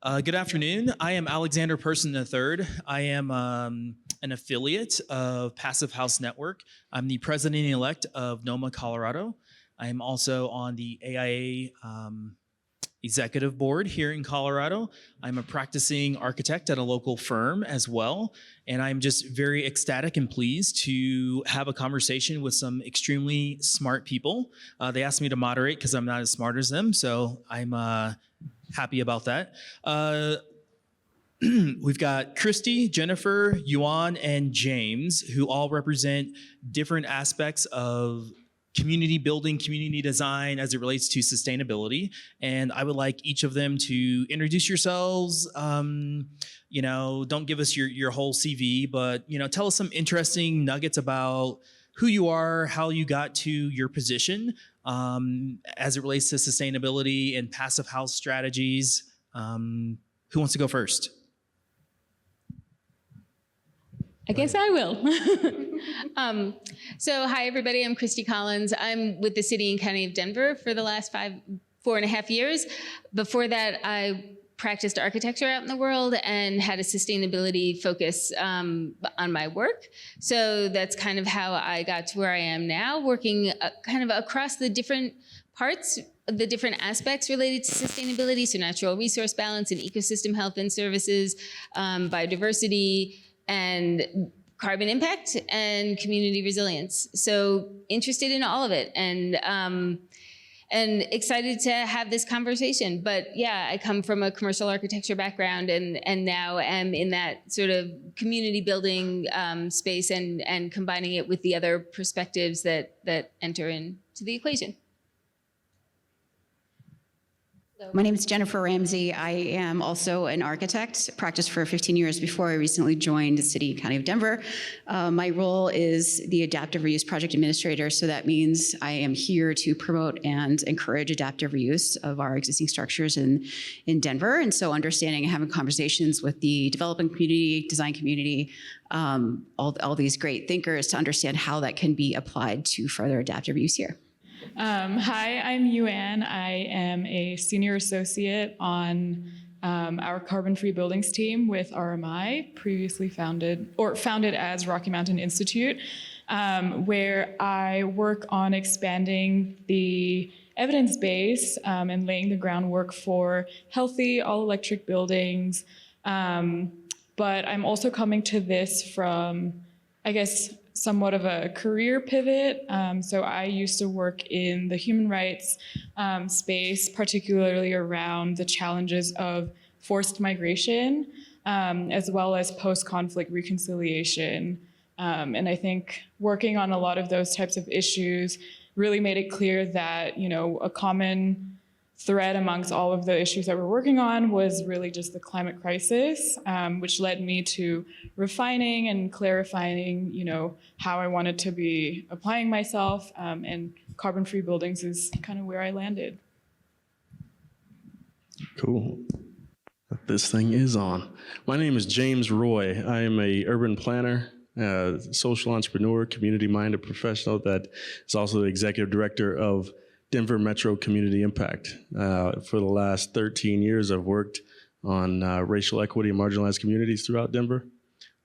Good afternoon. I am Alexander Person III. I am an affiliate of Passive House Network. I'm the president-elect of NOMA, Colorado. I am also on the AIA executive board here in Colorado. I'm a practicing architect at a local firm as well, and I'm just very ecstatic and pleased to have a conversation with some extremely smart people. They asked me to moderate because I'm not as smart as them, so I'm happy about that. We've got Christy, Jennifer, Yuan, and James, who all represent different aspects of community building, community design as it relates to sustainability. And I would like each of them to introduce yourselves. Don't give us your whole CV, but tell us some interesting nuggets about who you are, how you got to your position as it relates to sustainability and passive house strategies. Who wants to go first? I guess I will. So hi, everybody. I'm Christy Collins. I'm with the City and County of Denver for the last 4.5 years. Before that, I practiced architecture out in the world and had a sustainability focus on my work. So that's kind of how I got to where I am now, working kind of across the different parts, the different aspects related to sustainability, so natural resource balance and ecosystem health and services, biodiversity, and carbon impact and community resilience. So interested in all of it and excited to have this conversation. But yeah, I come from a commercial architecture background and now am in that sort of community building space and combining it with the other perspectives that enter into the equation. My name is Jennifer Ramsey. I am also an architect, practiced for 15 years before I recently joined the City and County of Denver. My role is the Adaptive Reuse Project Administrator, so that means I am here to promote and encourage adaptive reuse of our existing structures in Denver. And so understanding and having conversations with the developing community, design community, all these great thinkers to understand how that can be applied to further adaptive reuse here. Hi, I'm Yuan. I am a senior associate on our carbon-free buildings team with RMI, previously founded as Rocky Mountain Institute, where I work on expanding the evidence base and laying the groundwork for healthy all-electric buildings. But I'm also coming to this from, I guess, somewhat of a career pivot. So I used to work in the human rights space, particularly around the challenges of forced migration, as well as post-conflict reconciliation. And I think working on a lot of those types of issues really made it clear that, a common thread amongst all of the issues that we're working on was really just the climate crisis, which led me to refining and clarifying, how I wanted to be applying myself, and carbon-free buildings is kind of where I landed. Cool. This thing is on. My name is James Roy. I am a urban planner, social entrepreneur, community-minded professional that is also the executive director of Denver Metro Community Impact. For the last 13 years, I've worked on racial equity and marginalized communities throughout Denver,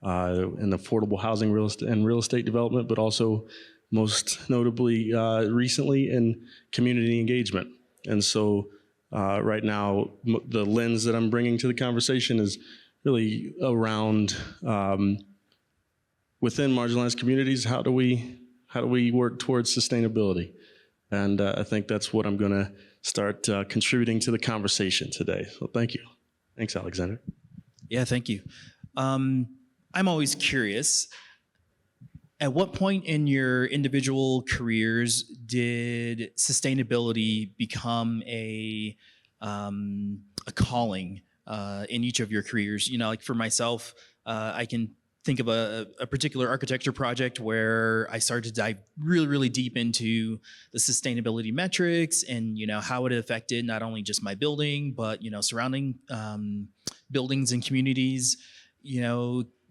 in affordable housing real estate development, but also most notably recently in community engagement. And so right now, the lens that I'm bringing to the conversation is really around within marginalized communities, how do we work towards sustainability? And I think that's what I'm going to start contributing to the conversation today. So thank you. Thanks, Alexander. Yeah, thank you. I'm always curious, at what point in your individual careers did sustainability become a calling in each of your careers? Like for myself, I can think of a particular architecture project where I started to dive really, really deep into the sustainability metrics and, how it affected not only just my building, but, surrounding buildings and communities.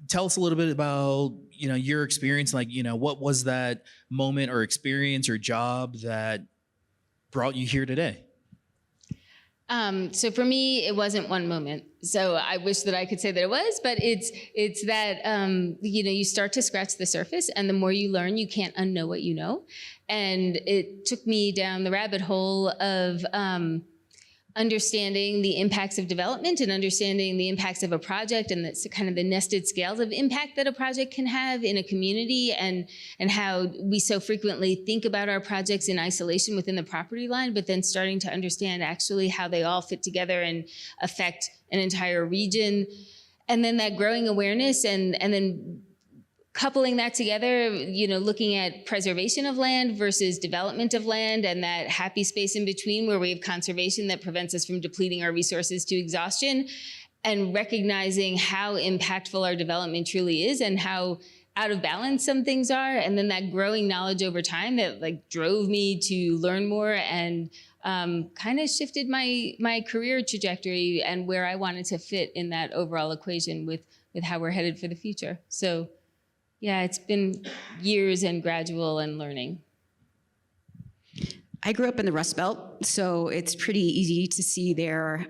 Tell us a little bit about, your experience, like, what was that moment or experience or job that brought you here today? So for me, it wasn't one moment. So I wish that I could say that it was, but it's that you start to scratch the surface, and the more you learn, you can't unknow what you know. And it took me down the rabbit hole of understanding the impacts of development and understanding the impacts of a project, and that's kind of the nested scales of impact that a project can have in a community, and how we so frequently think about our projects in isolation within the property line, but then starting to understand actually how they all fit together and affect an entire region. And then that growing awareness, and then coupling that together, looking at preservation of land versus development of land, and that happy space in between where we have conservation that prevents us from depleting our resources to exhaustion, and recognizing how impactful our development truly is and how out of balance some things are. And then that growing knowledge over time that drove me to learn more, and kind of shifted my career trajectory and where I wanted to fit in that overall equation with how we're headed for the future. So yeah, it's been years and gradual and learning. I grew up in the Rust Belt, so it's pretty easy to see there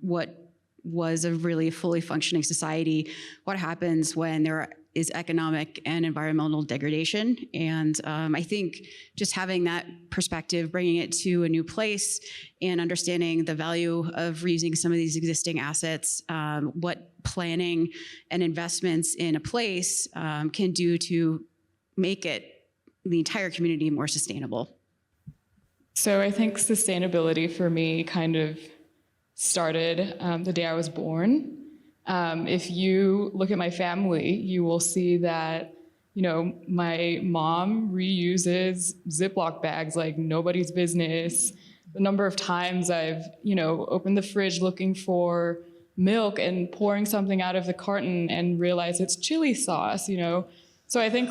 what was a really fully functioning society, what happens when there is economic and environmental degradation. And I think just having that perspective, bringing it to a new place and understanding the value of reusing some of these existing assets, what planning and investments in a place can do to make the entire community more sustainable. So I think sustainability for me kind of started the day I was born. If you look at my family, you will see that, my mom reuses Ziploc bags like nobody's business. The number of times I've, opened the fridge looking for milk and pouring something out of the carton and realize it's chili sauce, So I think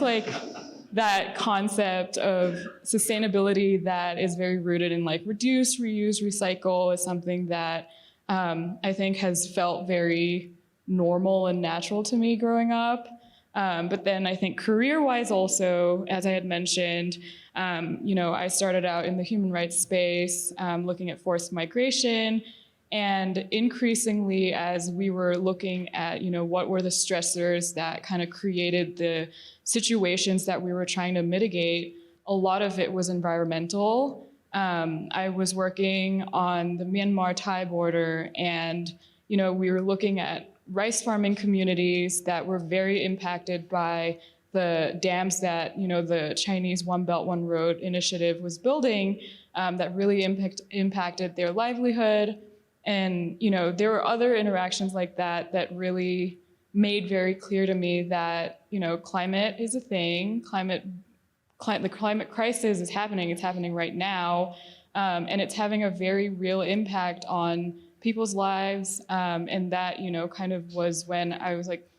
that concept of sustainability that is very rooted in reduce, reuse, recycle is something that I think has felt very normal and natural to me growing up. But then I think career-wise also, as I had mentioned, I started out in the human rights space, looking at forced migration. And increasingly, as we were looking at, what were the stressors that kind of created the situations that we were trying to mitigate, a lot of it was environmental. I was working on the Myanmar-Thai border, and, we were looking at rice farming communities that were very impacted by the dams that, the Chinese One Belt, One Road initiative was building, that really impacted their livelihood. And, there were other interactions like that really made very clear to me that, climate is a thing. The climate crisis is happening. It's happening right now. And it's having a very real impact on people's lives. And that, kind of was when I was like,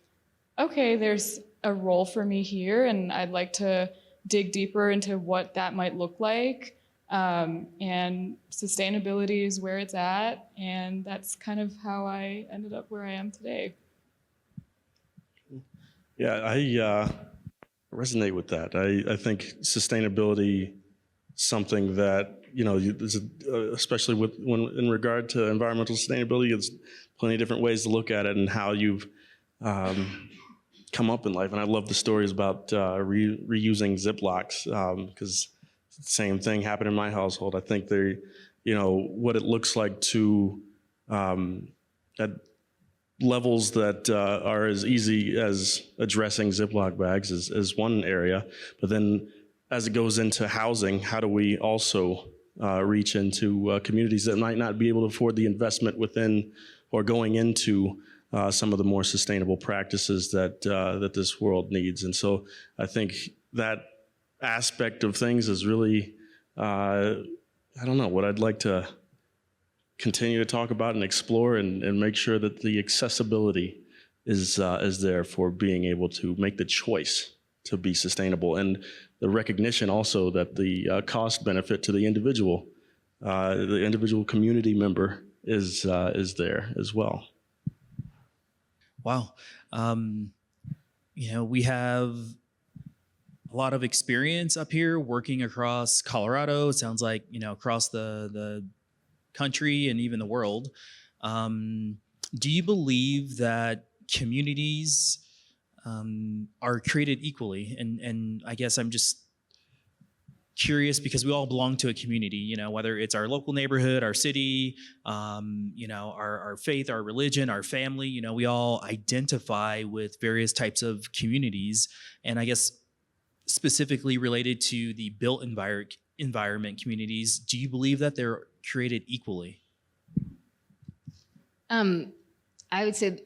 okay, there's a role for me here, and I'd like to dig deeper into what that might look like. And sustainability is where it's at, and that's kind of how I ended up where I am today. Yeah, I resonate with that. I think sustainability, something that, especially when in regard to environmental sustainability, there's plenty of different ways to look at it and how you've come up in life. And I love the stories about reusing Ziplocs, because same thing happened in my household. I think what it looks like to at levels that are as easy as addressing Ziploc bags is one area, but then as it goes into housing, how do we also reach into communities that might not be able to afford the investment within or going into some of the more sustainable practices that this world needs? And so I think that aspect of things is really, I don't know, what I'd like to continue to talk about and explore and make sure that the accessibility is there for being able to make the choice to be sustainable, and the recognition also that the cost benefit to the individual community member is there as well. Wow. We have a lot of experience up here working across Colorado. It sounds like, across the country and even the world. Do you believe that communities are created equally? And I guess I'm just curious because we all belong to a community, whether it's our local neighborhood, our city, our faith, our religion, our family, we all identify with various types of communities. And I guess specifically related to the built environment communities, do you believe that they're created equally? I would say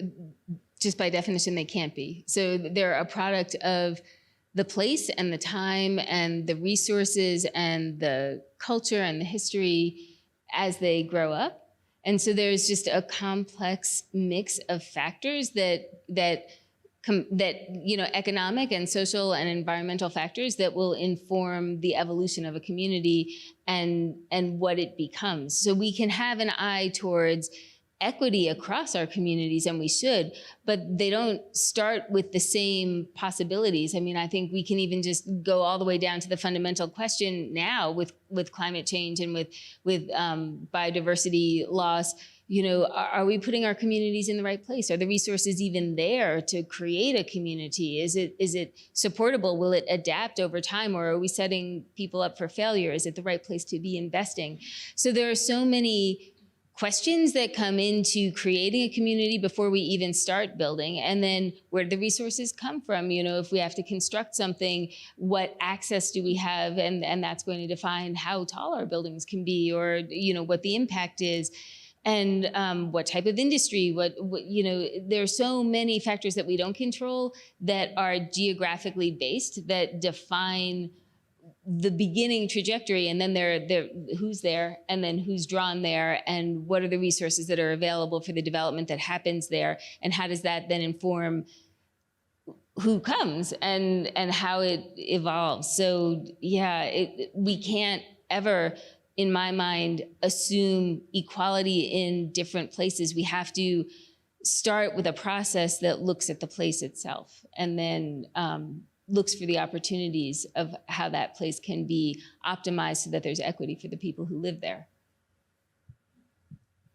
just by definition, they can't be. So they're a product of the place and the time and the resources and the culture and the history as they grow up. And so there's just a complex mix of factors that economic and social and environmental factors that will inform the evolution of a community and what it becomes. So we can have an eye towards equity across our communities, and we should, but they don't start with the same possibilities. I mean, I think we can even just go all the way down to the fundamental question now with climate change and with biodiversity loss. Are we putting our communities in the right place? Are the resources even there to create a community? Is it supportable? Will it adapt over time, or are we setting people up for failure? Is it the right place to be investing? So there are so many questions that come into creating a community before we even start building. And then where do the resources come from? If we have to construct something, what access do we have? And that's going to define how tall our buildings can be, or, what the impact is. And what type of industry, there are so many factors that we don't control that are geographically based that define the beginning trajectory, and then they're who's there, and then who's drawn there, and what are the resources that are available for the development that happens there, and how does that then inform who comes and how it evolves. So yeah, we can't ever, in my mind, assume equality in different places. We have to start with a process that looks at the place itself, and then looks for the opportunities of how that place can be optimized so that there's equity for the people who live there.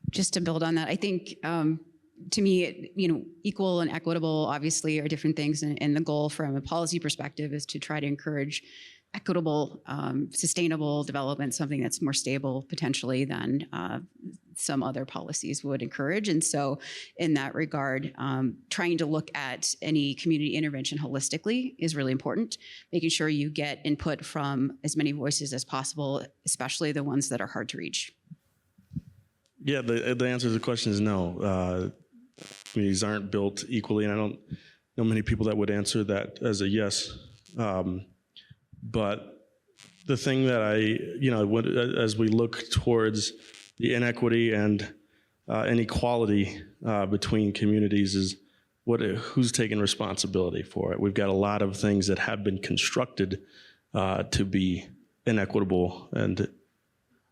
Just to build on that, I think to me, equal and equitable obviously are different things, and the goal from a policy perspective is to try to encourage equitable, sustainable development, something that's more stable potentially than some other policies would encourage. And so in that regard, trying to look at any community intervention holistically is really important, making sure you get input from as many voices as possible, especially the ones that are hard to reach. Yeah, the answer to the question is no. Communities aren't built equally, and I don't know many people that would answer that as a yes. But the thing that as we look towards the inequity and inequality between communities is who's taking responsibility for it. We've got a lot of things that have been constructed to be inequitable and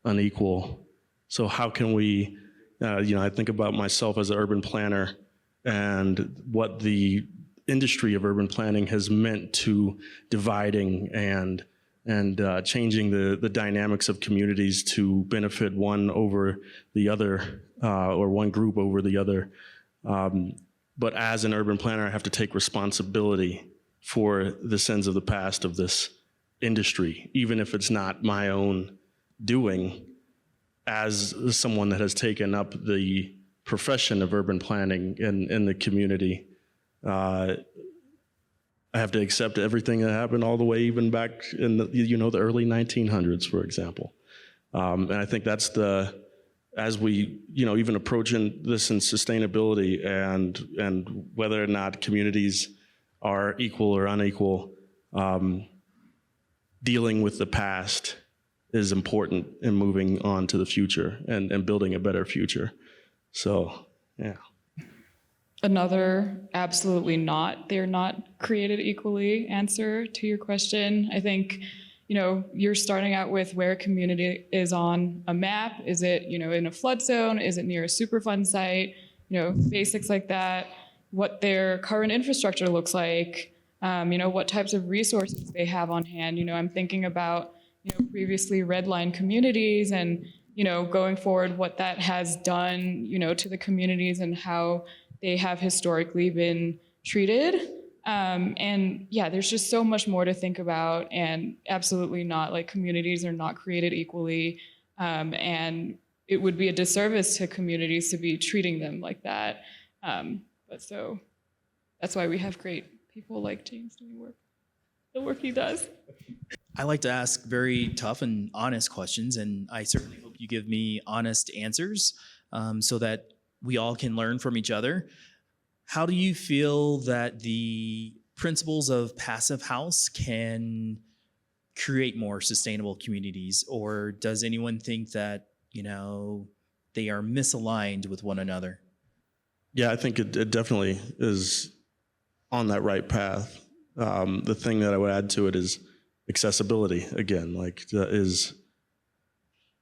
unequal. So how can we, I think about myself as an urban planner and what the industry of urban planning has meant to dividing and changing the dynamics of communities to benefit one over the other, or one group over the other. But as an urban planner, I have to take responsibility for the sins of the past of this industry, even if it's not my own doing. As someone that has taken up the profession of urban planning in the community, I have to accept everything that happened all the way even back in the early 1900s, for example. And I think that's as we even approaching this in sustainability and whether or not communities are equal or unequal, dealing with the past is important in moving on to the future and building a better future. So, yeah. Another absolutely not, they're not created equally answer to your question. I think, you're starting out with where a community is on a map. Is it, in a flood zone? Is it near a Superfund site? Basics like that, what their current infrastructure looks like, what types of resources they have on hand. I'm thinking about, previously redline communities and going forward, what that has done, to the communities and how they have historically been treated. And yeah, there's just so much more to think about, and absolutely not, like, communities are not created equally. And it would be a disservice to communities to be treating them like that. But so that's why we have great people like James doing the work he does. I like to ask very tough and honest questions, and I certainly hope you give me honest answers so that we all can learn from each other. How do you feel that the principles of Passive House can create more sustainable communities, or does anyone think that, they are misaligned with one another? Yeah, I think it definitely is on that right path. The thing that I would add to it is accessibility again. Like, is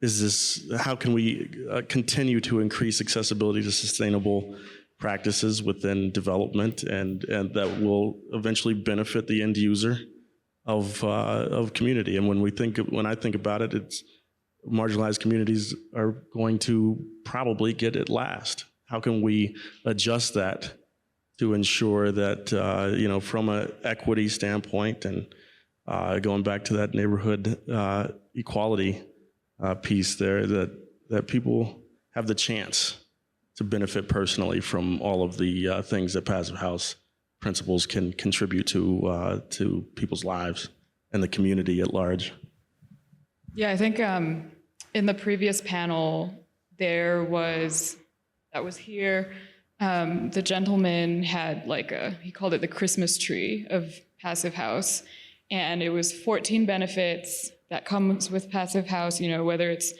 this, how can we continue to increase accessibility to sustainable practices within development, and that will eventually benefit the end user of community? And when I think about it, it's marginalized communities are going to probably get it last. How can we adjust that to ensure that, from an equity standpoint, and going back to that neighborhood equality piece there, that people have the chance to benefit personally from all of the things that Passive House principles can contribute to people's lives and the community at large. Yeah, I think in the previous panel, that was here, the gentleman had he called it the Christmas tree of Passive House. And it was 14 benefits that comes with Passive House, whether it's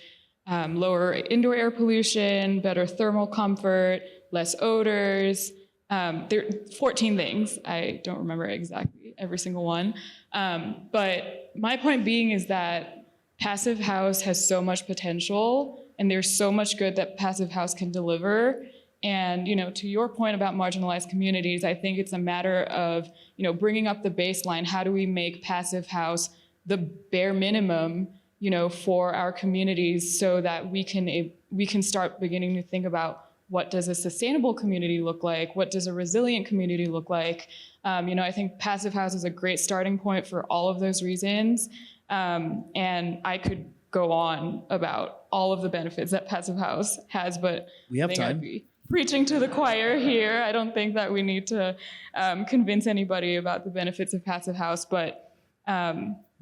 lower indoor air pollution, better thermal comfort, less odors. There are 14 things. I don't remember exactly every single one. But my point being is that Passive House has so much potential, and there's so much good that Passive House can deliver. And, to your point about marginalized communities, I think it's a matter of, bringing up the baseline. How do we make Passive House the bare minimum, for our communities, so that we can start beginning to think about, what does a sustainable community look like? What does a resilient community look like? I think Passive House is a great starting point for all of those reasons. And I could go on about all of the benefits that Passive House has, but We have I think time. I'd be preaching to the choir here. I don't think that we need to convince anybody about the benefits of Passive House, but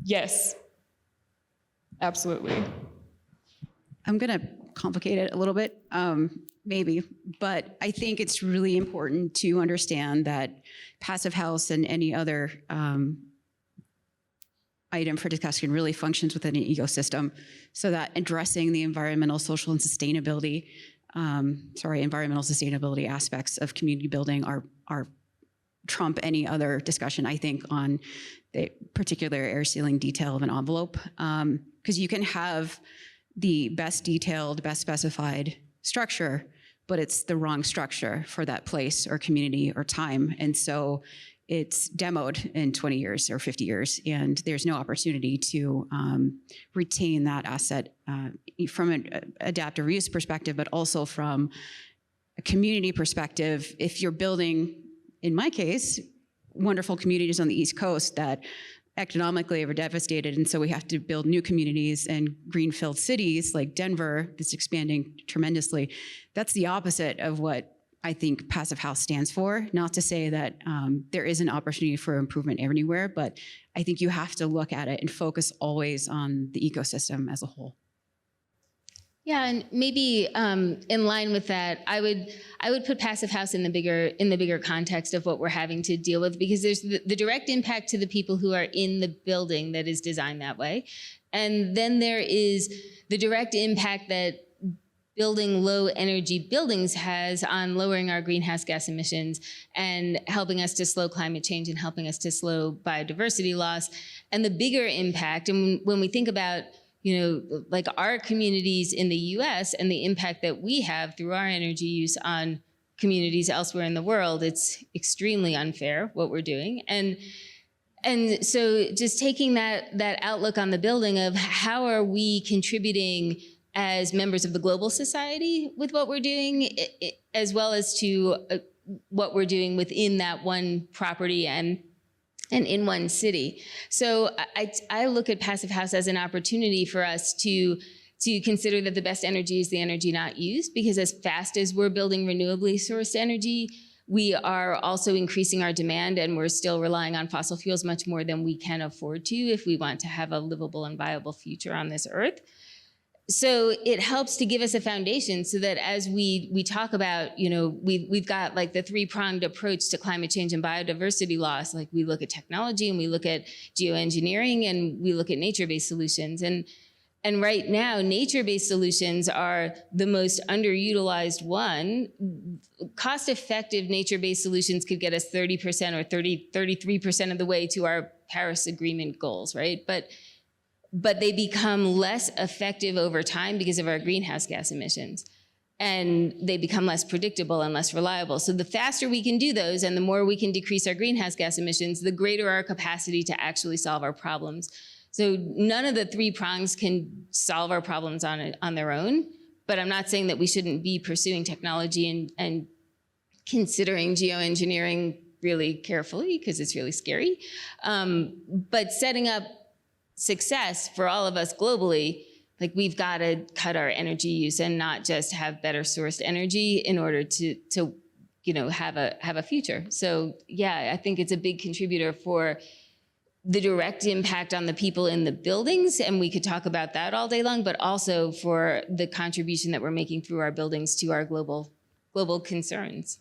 yes, absolutely. I'm going to complicate it a little bit, maybe, but I think it's really important to understand that Passive House and any other item for discussion really functions within an ecosystem, so that addressing the environmental, social, and environmental sustainability aspects of community building are trump any other discussion, I think, on the particular air sealing detail of an envelope. Because you can have the best detailed, best specified structure, but it's the wrong structure for that place or community or time. And so it's demoed in 20 years or 50 years, and there's no opportunity to retain that asset from an adaptive reuse perspective, but also from a community perspective. If you're building, in my case, wonderful communities on the East Coast that economically are devastated, and so we have to build new communities and greenfield cities like Denver that's expanding tremendously. That's the opposite of what I think Passive House stands for. Not to say that there is an opportunity for improvement everywhere, but I think you have to look at it and focus always on the ecosystem as a whole. Yeah, and maybe in line with that, I would put Passive House in the bigger context of what we're having to deal with, because there's the direct impact to the people who are in the building that is designed that way, and then there is the direct impact that building low energy buildings has on lowering our greenhouse gas emissions and helping us to slow climate change and helping us to slow biodiversity loss. And the bigger impact, and when we think about like our communities in the US and the impact that we have through our energy use on communities elsewhere in the world, it's extremely unfair what we're doing. And so just taking that outlook on the building of how are we contributing as members of the global society with what we're doing, as well as to what we're doing within that one property and in one city. So I look at Passive House as an opportunity for us to consider that the best energy is the energy not used, because as fast as we're building renewably sourced energy, we are also increasing our demand, and we're still relying on fossil fuels much more than we can afford to if we want to have a livable and viable future on this earth. So it helps to give us a foundation so that as we talk about, we've got like the three-pronged approach to climate change and biodiversity loss. Like we look at technology, and we look at geoengineering, and we look at nature-based solutions. And right now, nature-based solutions are the most underutilized one. Cost-effective nature-based solutions could get us 30% or 33% of the way to our Paris Agreement goals, right? But they become less effective over time because of our greenhouse gas emissions. And they become less predictable and less reliable. So the faster we can do those and the more we can decrease our greenhouse gas emissions, the greater our capacity to actually solve our problems. So none of the three prongs can solve our problems on their own, but I'm not saying that we shouldn't be pursuing technology and considering geoengineering really carefully, because it's really scary. But setting up success for all of us globally, like we've got to cut our energy use and not just have better sourced energy in order to have a future. So yeah, I think it's a big contributor for the direct impact on the people in the buildings, and we could talk about that all day long, but also for the contribution that we're making through our buildings to our global concerns.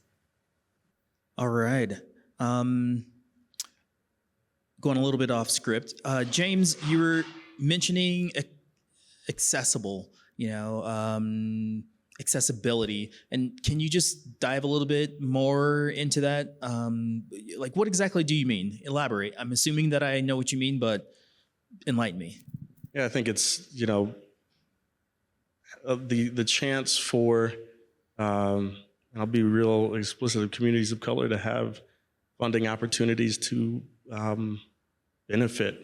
All right. Going a little bit off script. James, you were mentioning accessible, accessibility. And can you just dive a little bit more into that? Like, what exactly do you mean? Elaborate. I'm assuming that I know what you mean, but enlighten me. Yeah, I think it's, the chance for, and I'll be real explicit, communities of color to have funding opportunities to benefit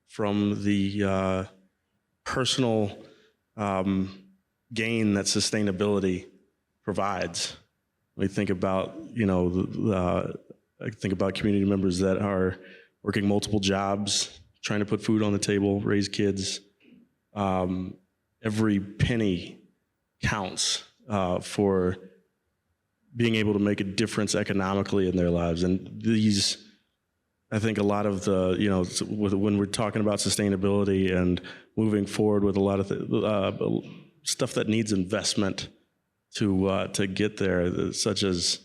from the personal gain that sustainability provides. We think about, I think about community members that are working multiple jobs, trying to put food on the table, raise kids. Every penny counts for being able to make a difference economically in their lives. And these, I think a lot of the, when we're talking about sustainability and moving forward with a lot of stuff that needs investment to get there, such as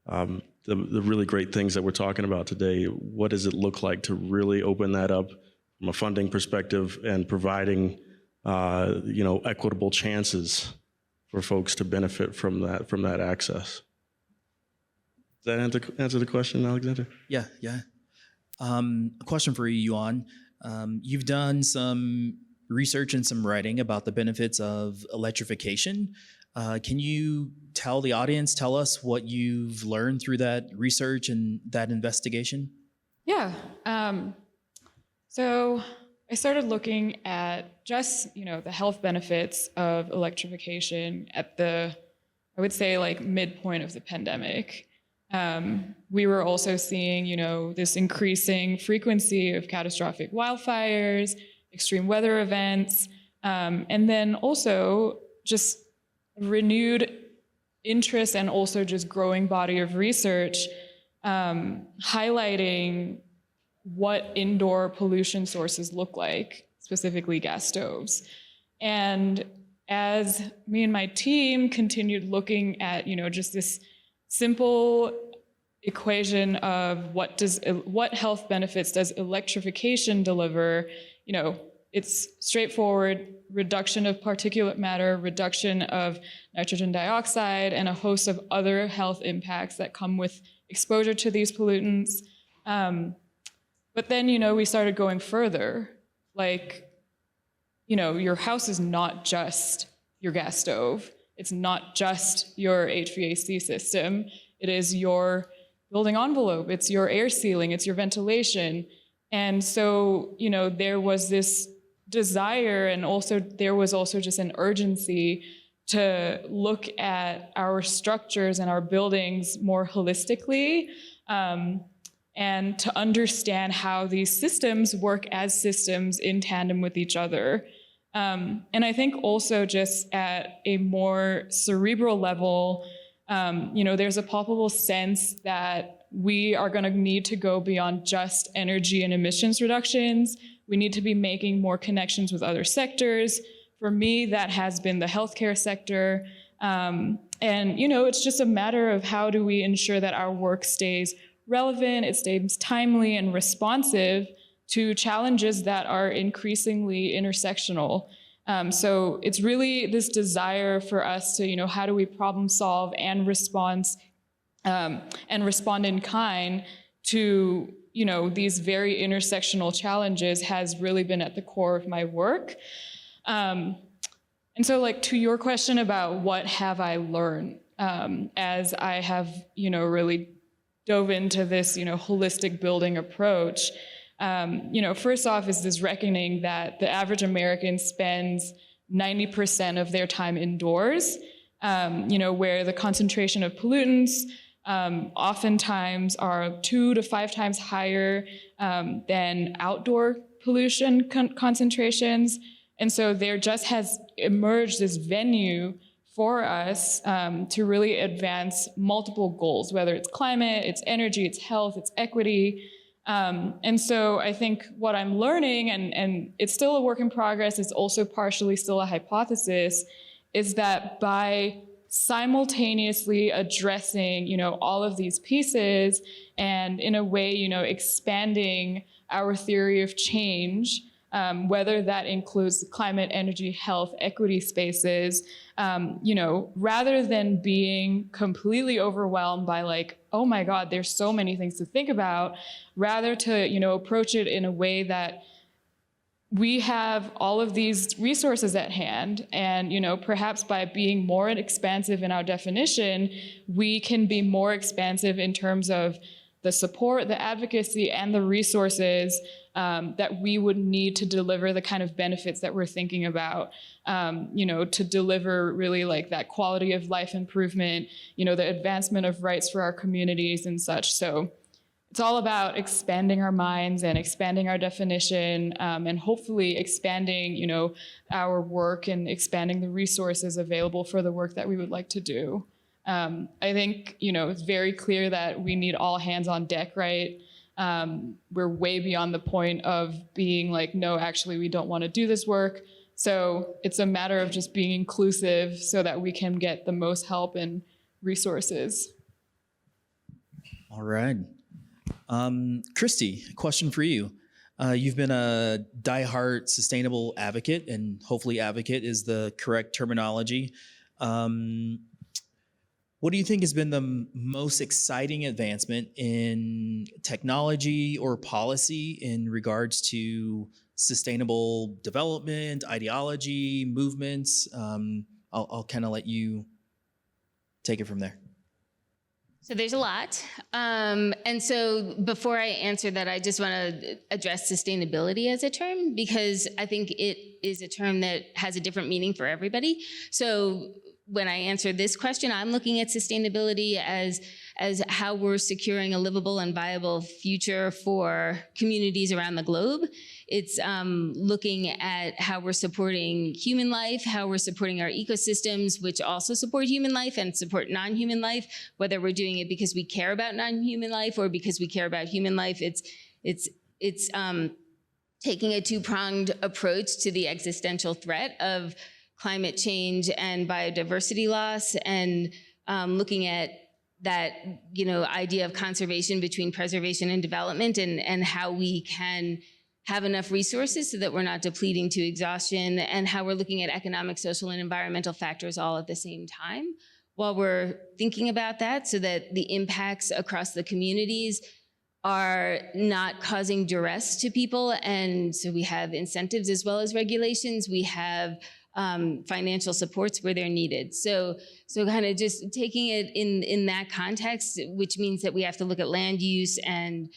the really great things that we're talking about today. What does it look like to really open that up from a funding perspective and providing equitable chances for folks to benefit from that access? Does that answer the question, Alexander? Yeah. A question for you, Yuan. You've done some research and some writing about the benefits of electrification. Can you tell us what you've learned through that research and that investigation? Yeah. So I started looking at just, the health benefits of electrification at I would say like midpoint of the pandemic. We were also seeing, this increasing frequency of catastrophic wildfires, extreme weather events, and then also just renewed interest and also just growing body of research highlighting what indoor pollution sources look like, specifically gas stoves. And as me and my team continued looking at, just this simple equation of what health benefits does electrification deliver, it's straightforward: reduction of particulate matter, reduction of nitrogen dioxide, and a host of other health impacts that come with exposure to these pollutants. But then, we started going further. Like, your house is not just your gas stove. It's not just your HVAC system. It is your building envelope. It's your air sealing. It's your ventilation. And so, there was this desire, and also there was also just an urgency to look at our structures and our buildings more holistically, and to understand how these systems work as systems in tandem with each other. And I think also just at a more cerebral level, there's a palpable sense that we are going to need to go beyond just energy and emissions reductions. We need to be making more connections with other sectors. For me, that has been the healthcare sector. And, it's just a matter of how do we ensure that our work stays relevant, it stays timely and responsive to challenges that are increasingly intersectional. So it's really this desire for us to, how do we problem solve and respond in kind to, these very intersectional challenges has really been at the core of my work. And so to your question about what have I learned, as I have, really dove into this, holistic building approach, first off is this reckoning that the average American spends 90% of their time indoors, where the concentration of pollutants oftentimes are 2 to 5 times higher than outdoor pollution concentrations. And so there just has emerged this venue for us to really advance multiple goals, whether it's climate, it's energy, it's health, it's equity. And so I think what I'm learning, and it's still a work in progress, it's also partially still a hypothesis, is that by simultaneously addressing, all of these pieces and in a way, expanding our theory of change, whether that includes climate, energy, health, equity spaces, rather than being completely overwhelmed by oh my God, there's so many things to think about, rather to, approach it in a way that we have all of these resources at hand, and perhaps by being more expansive in our definition, we can be more expansive in terms of the support, the advocacy, and the resources that we would need to deliver the kind of benefits that we're thinking about, to deliver really that quality of life improvement, the advancement of rights for our communities and such. So it's all about expanding our minds and expanding our definition, and hopefully expanding, our work and expanding the resources available for the work that we would like to do. I think, it's very clear that we need all hands on deck, right? We're way beyond the point of being no, actually, we don't want to do this work. So it's a matter of just being inclusive so that we can get the most help and resources. All right. Christy, question for you. You've been a diehard sustainable advocate, and hopefully advocate is the correct terminology. What do you think has been the most exciting advancement in technology or policy in regards to sustainable development, ideology, movements? I'll kind of let you take it from there. So there's a lot. And so before I answer that, I just want to address sustainability as a term, because I think it is a term that has a different meaning for everybody. So when I answer this question, I'm looking at sustainability as how we're securing a livable and viable future for communities around the globe. It's looking at how we're supporting human life, how we're supporting our ecosystems, which also support human life and support non-human life, whether we're doing it because we care about non-human life or because we care about human life. It's taking a two-pronged approach to the existential threat of climate change and biodiversity loss, and looking at that idea of conservation between preservation and development, and how we can have enough resources so that we're not depleting to exhaustion, and how we're looking at economic, social, and environmental factors all at the same time while we're thinking about that, so that the impacts across the communities are not causing duress to people. And so we have incentives as well as regulations. We have financial supports where they're needed. So kind of just taking it in that context, which means that we have to look at land use, and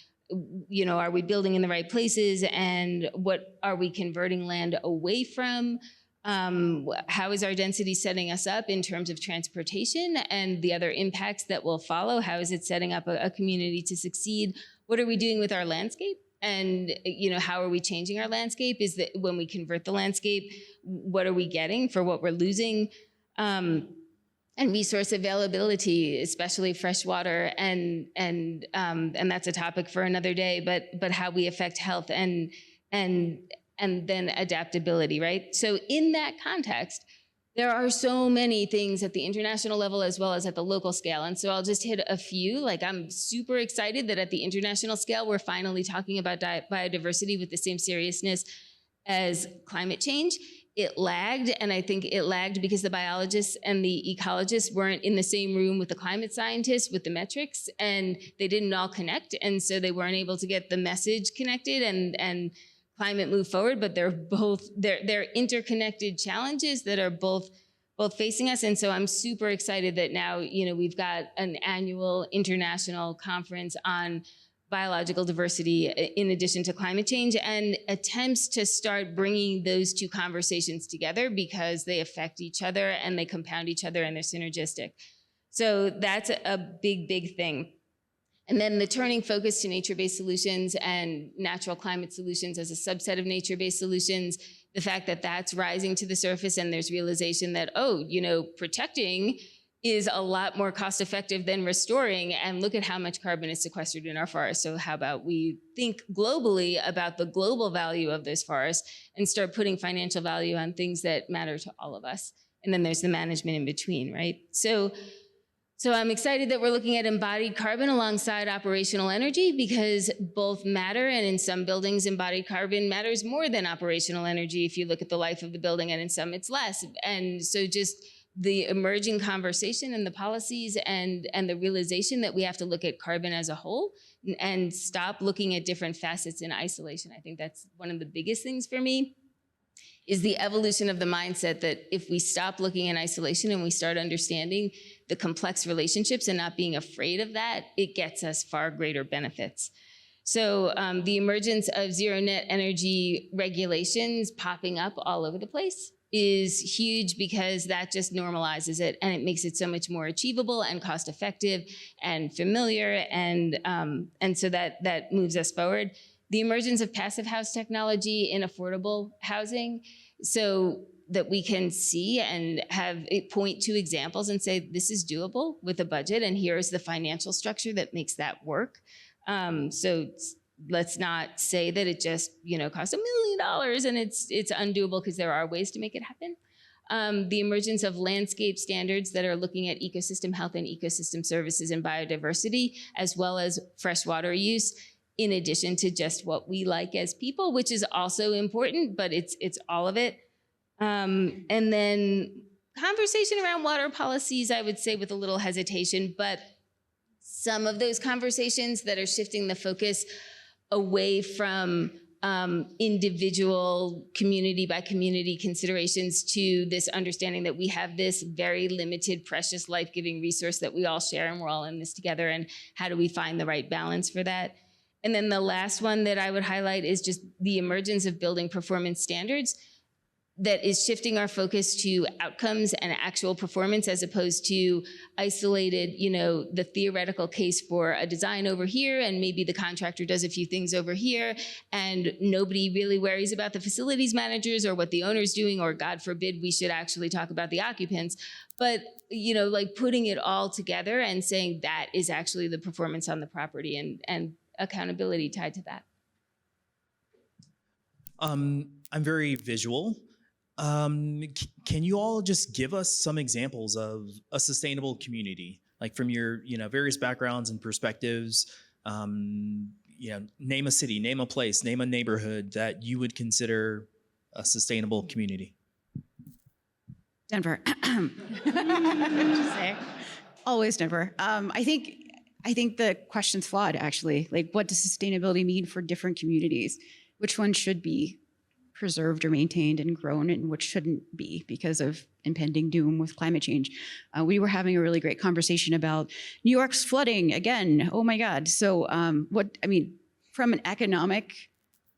are we building in the right places, and what are we converting land away from? How is our density setting us up in terms of transportation and the other impacts that will follow? How is it setting up a community to succeed? What are we doing with our landscape? And how are we changing our landscape? Is that when we convert the landscape, what are we getting for what we're losing? And resource availability, especially fresh water, and that's a topic for another day. But how we affect health and then adaptability, right? So in that context, there are so many things at the international level as well as at the local scale. And so I'll just hit a few. Like, I'm super excited that at the international scale, we're finally talking about biodiversity with the same seriousness as climate change. It lagged, and I think it lagged because the biologists and the ecologists weren't in the same room with the climate scientists with the metrics, and they didn't all connect, and so they weren't able to get the message connected and climate move forward. But they're interconnected challenges that are both facing us. And so I'm super excited that now we've got an annual international conference on biological diversity in addition to climate change, and attempts to start bringing those two conversations together because they affect each other and they compound each other and they're synergistic. So that's a big thing. And then the turning focus to nature-based solutions and natural climate solutions as a subset of nature-based solutions, the fact that that's rising to the surface and there's realization that, protecting is a lot more cost effective than restoring, and look at how much carbon is sequestered in our forests. So how about we think globally about the global value of those forests and start putting financial value on things that matter to all of us. And then there's the management in between, right? So I'm excited that we're looking at embodied carbon alongside operational energy, because both matter, and in some buildings, embodied carbon matters more than operational energy if you look at the life of the building, and in some it's less. And so just the emerging conversation and the policies and the realization that we have to look at carbon as a whole and stop looking at different facets in isolation. I think that's one of the biggest things for me, is the evolution of the mindset that if we stop looking in isolation and we start understanding the complex relationships and not being afraid of that, it gets us far greater benefits. So the emergence of zero net energy regulations popping up all over the place is huge, because that just normalizes it and it makes it so much more achievable and cost effective and familiar, and so that moves us forward. The emergence of passive house technology in affordable housing, so that we can see and have it point to examples and say, this is doable with a budget, and here's the financial structure that makes that work. So let's not say that it just costs $1 million and it's undoable, because there are ways to make it happen. The emergence of landscape standards that are looking at ecosystem health and ecosystem services and biodiversity, as well as freshwater use, in addition to just what we like as people, which is also important, but it's all of it. And then conversation around water policies, I would say with a little hesitation, but some of those conversations that are shifting the focus away from individual community by community considerations to this understanding that we have this very limited, precious, life-giving resource that we all share, and we're all in this together, and how do we find the right balance for that? And then the last one that I would highlight is just the emergence of building performance standards that is shifting our focus to outcomes and actual performance, as opposed to isolated, the theoretical case for a design over here, and maybe the contractor does a few things over here, and nobody really worries about the facilities managers or what the owner's doing, or God forbid, we should actually talk about the occupants. But, like putting it all together and saying that is actually the performance on the property, and accountability tied to that. I'm very visual. Can you all just give us some examples of a sustainable community, like from your various backgrounds and perspectives? Name a city, name a place, name a neighborhood that you would consider a sustainable community. Denver. Always Denver. I think the question's flawed, actually. Like, what does sustainability mean for different communities? Which one should be preserved or maintained and grown, and which shouldn't be because of impending doom with climate change? We were having a really great conversation about New York's flooding again. Oh my God. So from an economic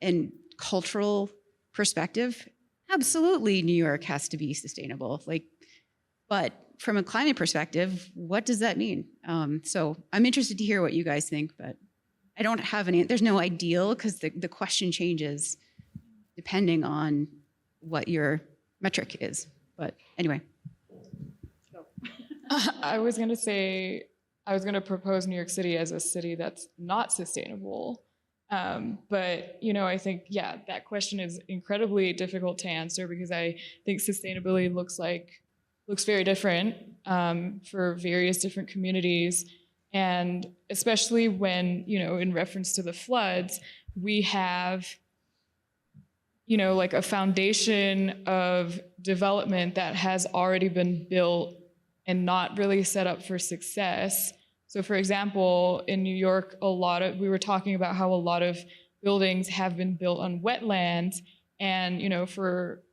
and cultural perspective, absolutely New York has to be sustainable. But from a climate perspective, what does that mean? So I'm interested to hear what you guys think, but I don't have there's no ideal because the question changes depending on what your metric is. But anyway. I was going to propose New York City as a city that's not sustainable. But, I think, that question is incredibly difficult to answer because I think sustainability looks very different for various different communities. And especially when, in reference to the floods, we have, like a foundation of development that has already been built and not really set up for success. So for example, in New York, we were talking about how a lot of buildings have been built on wetlands. And, for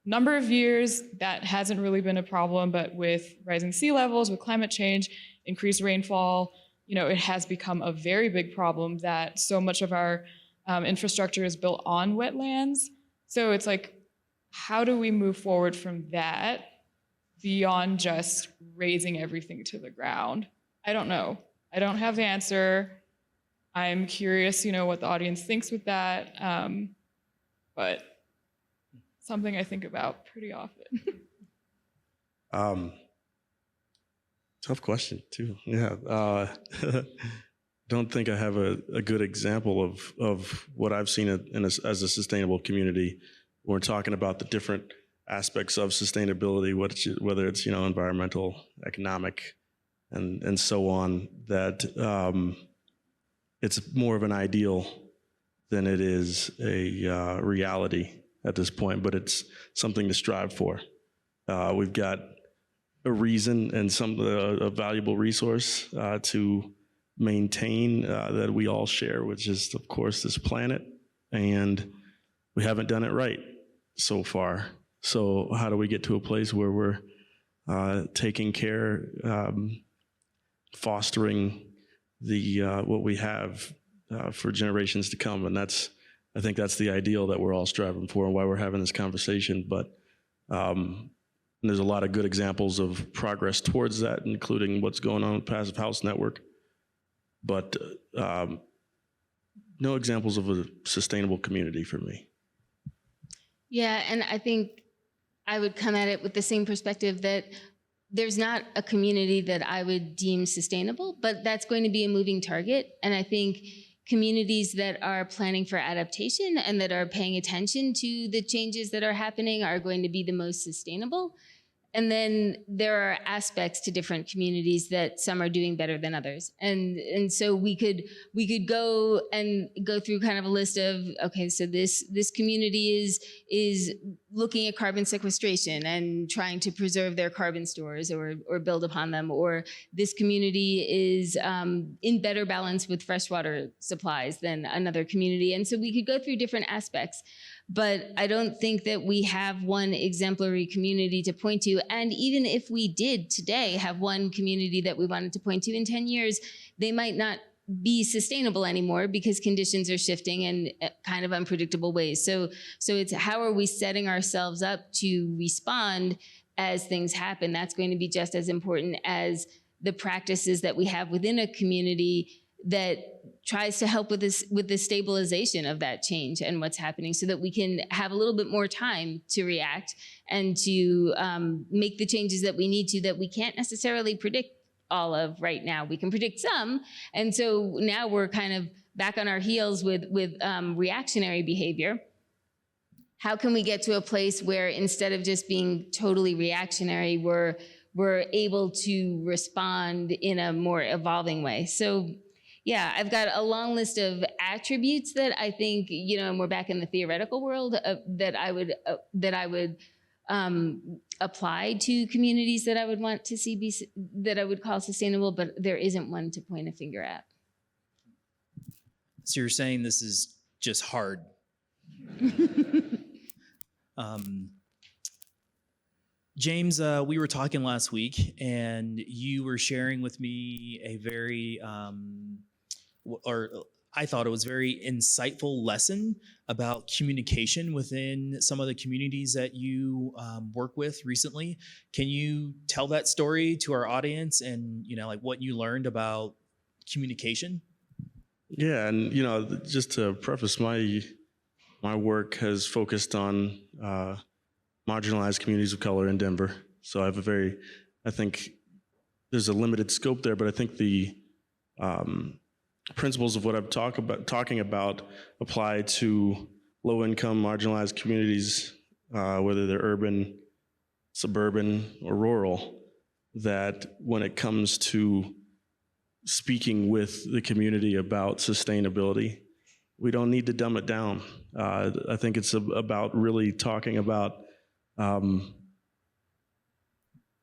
a number of years, that hasn't really been a problem, but with rising sea levels, with climate change, increased rainfall, it has become a very big problem that so much of our infrastructure is built on wetlands. So it's like, how do we move forward from that beyond just raising everything to the ground? I don't know. I don't have the answer. I'm curious, what the audience thinks with that. But something I think about pretty often. Tough question too. Yeah. Don't think I have a good example of what I've seen as a sustainable community. We're talking about the different aspects of sustainability, whether it's environmental, economic, and so on. That it's more of an ideal than it is a reality at this point, but it's something to strive for. We've got a reason and a valuable resource to maintain that we all share, which is, of course, this planet, and we haven't done it right so far. So how do we get to a place where we're taking care, fostering what we have for generations to come? And I think that's the ideal that we're all striving for and why we're having this conversation. But there's a lot of good examples of progress towards that, including what's going on with Passive House Network. But no examples of a sustainable community for me. Yeah, and I think I would come at it with the same perspective that there's not a community that I would deem sustainable, but that's going to be a moving target. And I think communities that are planning for adaptation and that are paying attention to the changes that are happening are going to be the most sustainable. And then there are aspects to different communities that some are doing better than others. And so we could go through kind of a list of, okay, so this community is looking at carbon sequestration and trying to preserve their carbon stores or build upon them, or this community is in better balance with freshwater supplies than another community. And so we could go through different aspects. But I don't think that we have one exemplary community to point to. And even if we did today have one community that we wanted to point to in 10 years, they might not be sustainable anymore because conditions are shifting in kind of unpredictable ways. So it's how are we setting ourselves up to respond as things happen? That's going to be just as important as the practices that we have within a community that tries to help with the stabilization of that change and what's happening, so that we can have a little bit more time to react and to make the changes that we need to, that we can't necessarily predict all of right now. We can predict some, and so now we're kind of back on our heels with reactionary behavior. How can we get to a place where instead of just being totally reactionary, we're able to respond in a more evolving way? So yeah, I've got a long list of attributes that I think, and we're back in the theoretical world, that I would apply to communities that I would want to see that I would call sustainable, but there isn't one to point a finger at. So you're saying this is just hard. James, we were talking last week, and you were sharing with me a very, or I thought it was a very insightful lesson about communication within some of the communities that you work with recently. Can you tell that story to our audience and, like what you learned about communication? Yeah, and just to preface, my work has focused on marginalized communities of color in Denver. So I think there's a limited scope there, but I think the principles of what I'm talking about apply to low-income marginalized communities, whether they're urban, suburban, or rural, that when it comes to speaking with the community about sustainability, we don't need to dumb it down. I think it's about really talking about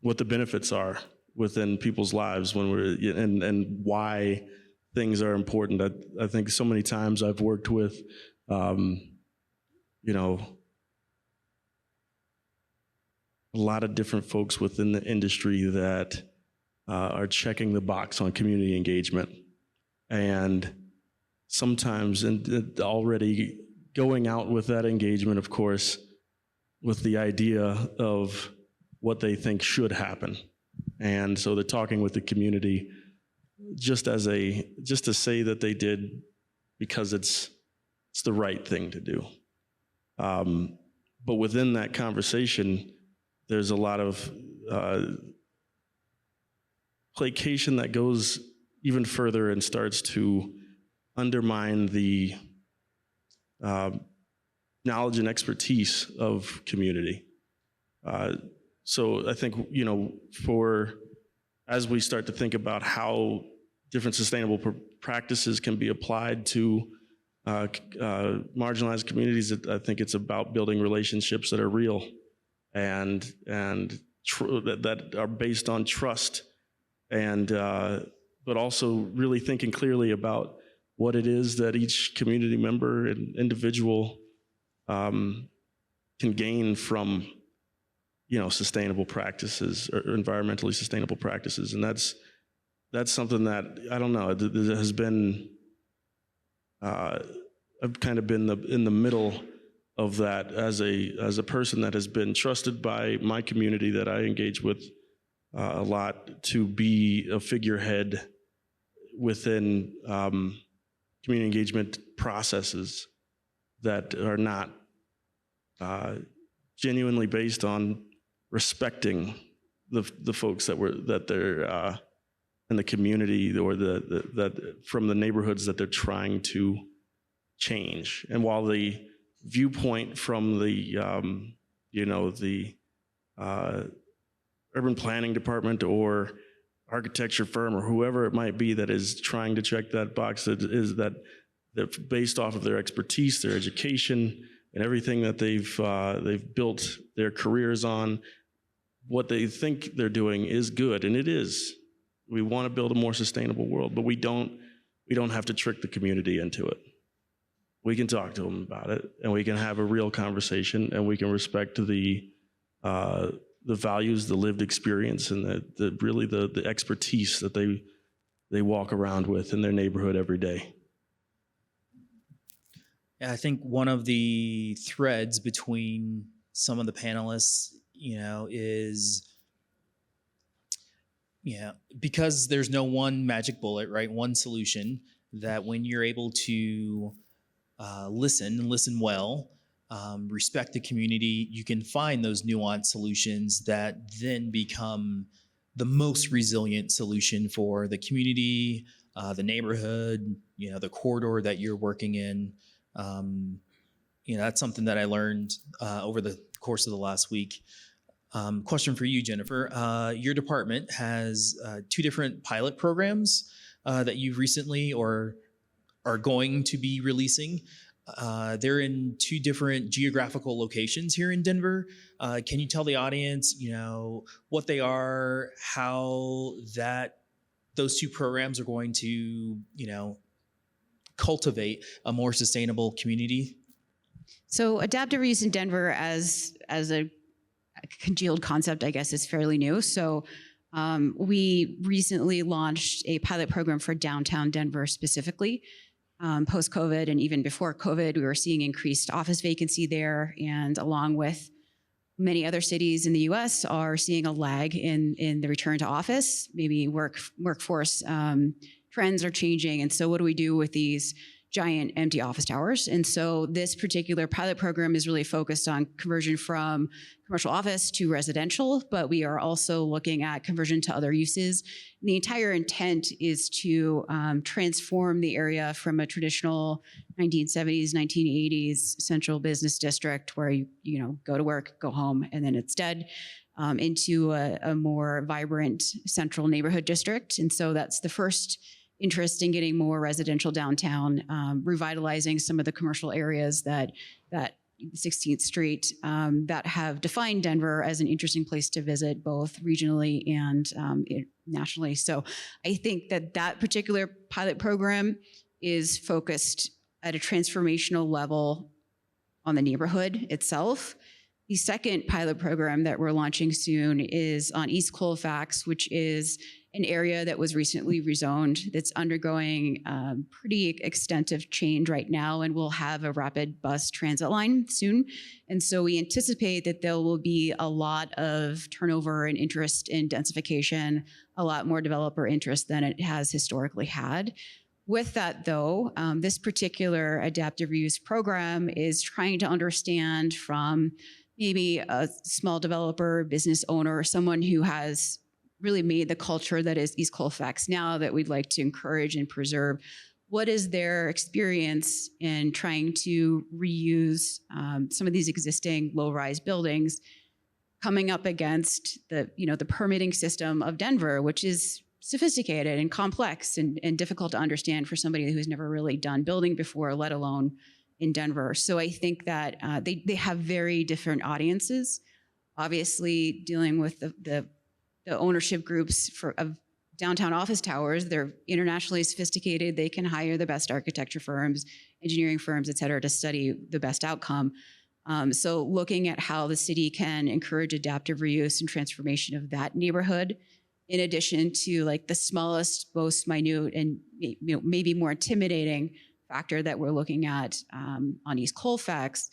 what the benefits are within people's lives when and why things are important. I think so many times I've worked with, a lot of different folks within the industry that are checking the box on community engagement, and sometimes already going out with that engagement, of course, with the idea of what they think should happen. And so they're talking with the community just to say that they did because it's the right thing to do. But within that conversation, there's a lot of placation that goes even further and starts to undermine the knowledge and expertise of community. So I think, as we start to think about how different sustainable practices can be applied to marginalized communities, I think it's about building relationships that are real and that are based on trust, and but also really thinking clearly about what it is that each community member and individual can gain from sustainable practices or environmentally sustainable practices. And that's something that, I don't know, there has been, I've kind of been in the middle of that as a person that has been trusted by my community that I engage with a lot to be a figurehead within community engagement processes that are not genuinely based on respecting the folks that they're in the community or that from the neighborhoods that they're trying to change. And while the viewpoint from the urban planning department or architecture firm or whoever it might be that is trying to check that box, that based off of their expertise, their education, and everything that they've built their careers on, what they think they're doing is good, and it is. We want to build a more sustainable world, but we don't have to trick the community into it. We can talk to them about it, and we can have a real conversation, and we can respect the values, the lived experience, and the expertise that they walk around with in their neighborhood every day. I think one of the threads between some of the panelists, is, because there's no one magic bullet, right? One solution, that when you're able to listen well, respect the community, you can find those nuanced solutions that then become the most resilient solution for the community, the neighborhood, the corridor that you're working in. That's something that I learned over the course of the last week. Question for you, Jennifer. Your department has 2 different pilot programs that you've recently or are going to be releasing. They're in 2 different geographical locations here in Denver. Can you tell the audience, what they are, how those 2 programs are going to, cultivate a more sustainable community? So adaptive reuse in Denver as a congealed concept, I guess, is fairly new. So we recently launched a pilot program for downtown Denver specifically. post-COVID and even before COVID, we were seeing increased office vacancy there, and along with many other cities in the U.S. are seeing a lag in the return to office. Maybe workforce trends are changing, and so what do we do with these giant empty office towers? And so this particular pilot program is really focused on conversion from commercial office to residential, but we are also looking at conversion to other uses. And the entire intent is to transform the area from a traditional 1970s, 1980s central business district where you go to work, go home, and then it's dead, into a more vibrant central neighborhood district. And so that's the first interest in getting more residential downtown, revitalizing some of the commercial areas that 16th Street that have defined Denver as an interesting place to visit, both regionally and nationally. So I think that particular pilot program is focused at a transformational level on the neighborhood itself. The second pilot program that we're launching soon is on East Colfax, which is an area that was recently rezoned that's undergoing pretty extensive change right now, and will have a rapid bus transit line soon. And so we anticipate that there will be a lot of turnover and interest in densification, a lot more developer interest than it has historically had. With that, though, this particular adaptive reuse program is trying to understand from maybe a small developer, business owner, someone who has really made the culture that is East Colfax now that we'd like to encourage and preserve. What is their experience in trying to reuse some of these existing low-rise buildings, coming up against the permitting system of Denver, which is sophisticated and complex and difficult to understand for somebody who's never really done building before, let alone in Denver. So I think that they have very different audiences. Obviously, dealing with the ownership groups of downtown office towers, they're internationally sophisticated. They can hire the best architecture firms, engineering firms, et cetera, to study the best outcome. So looking at how the city can encourage adaptive reuse and transformation of that neighborhood, in addition to like the smallest, most minute, and maybe more intimidating factor that we're looking at on East Colfax.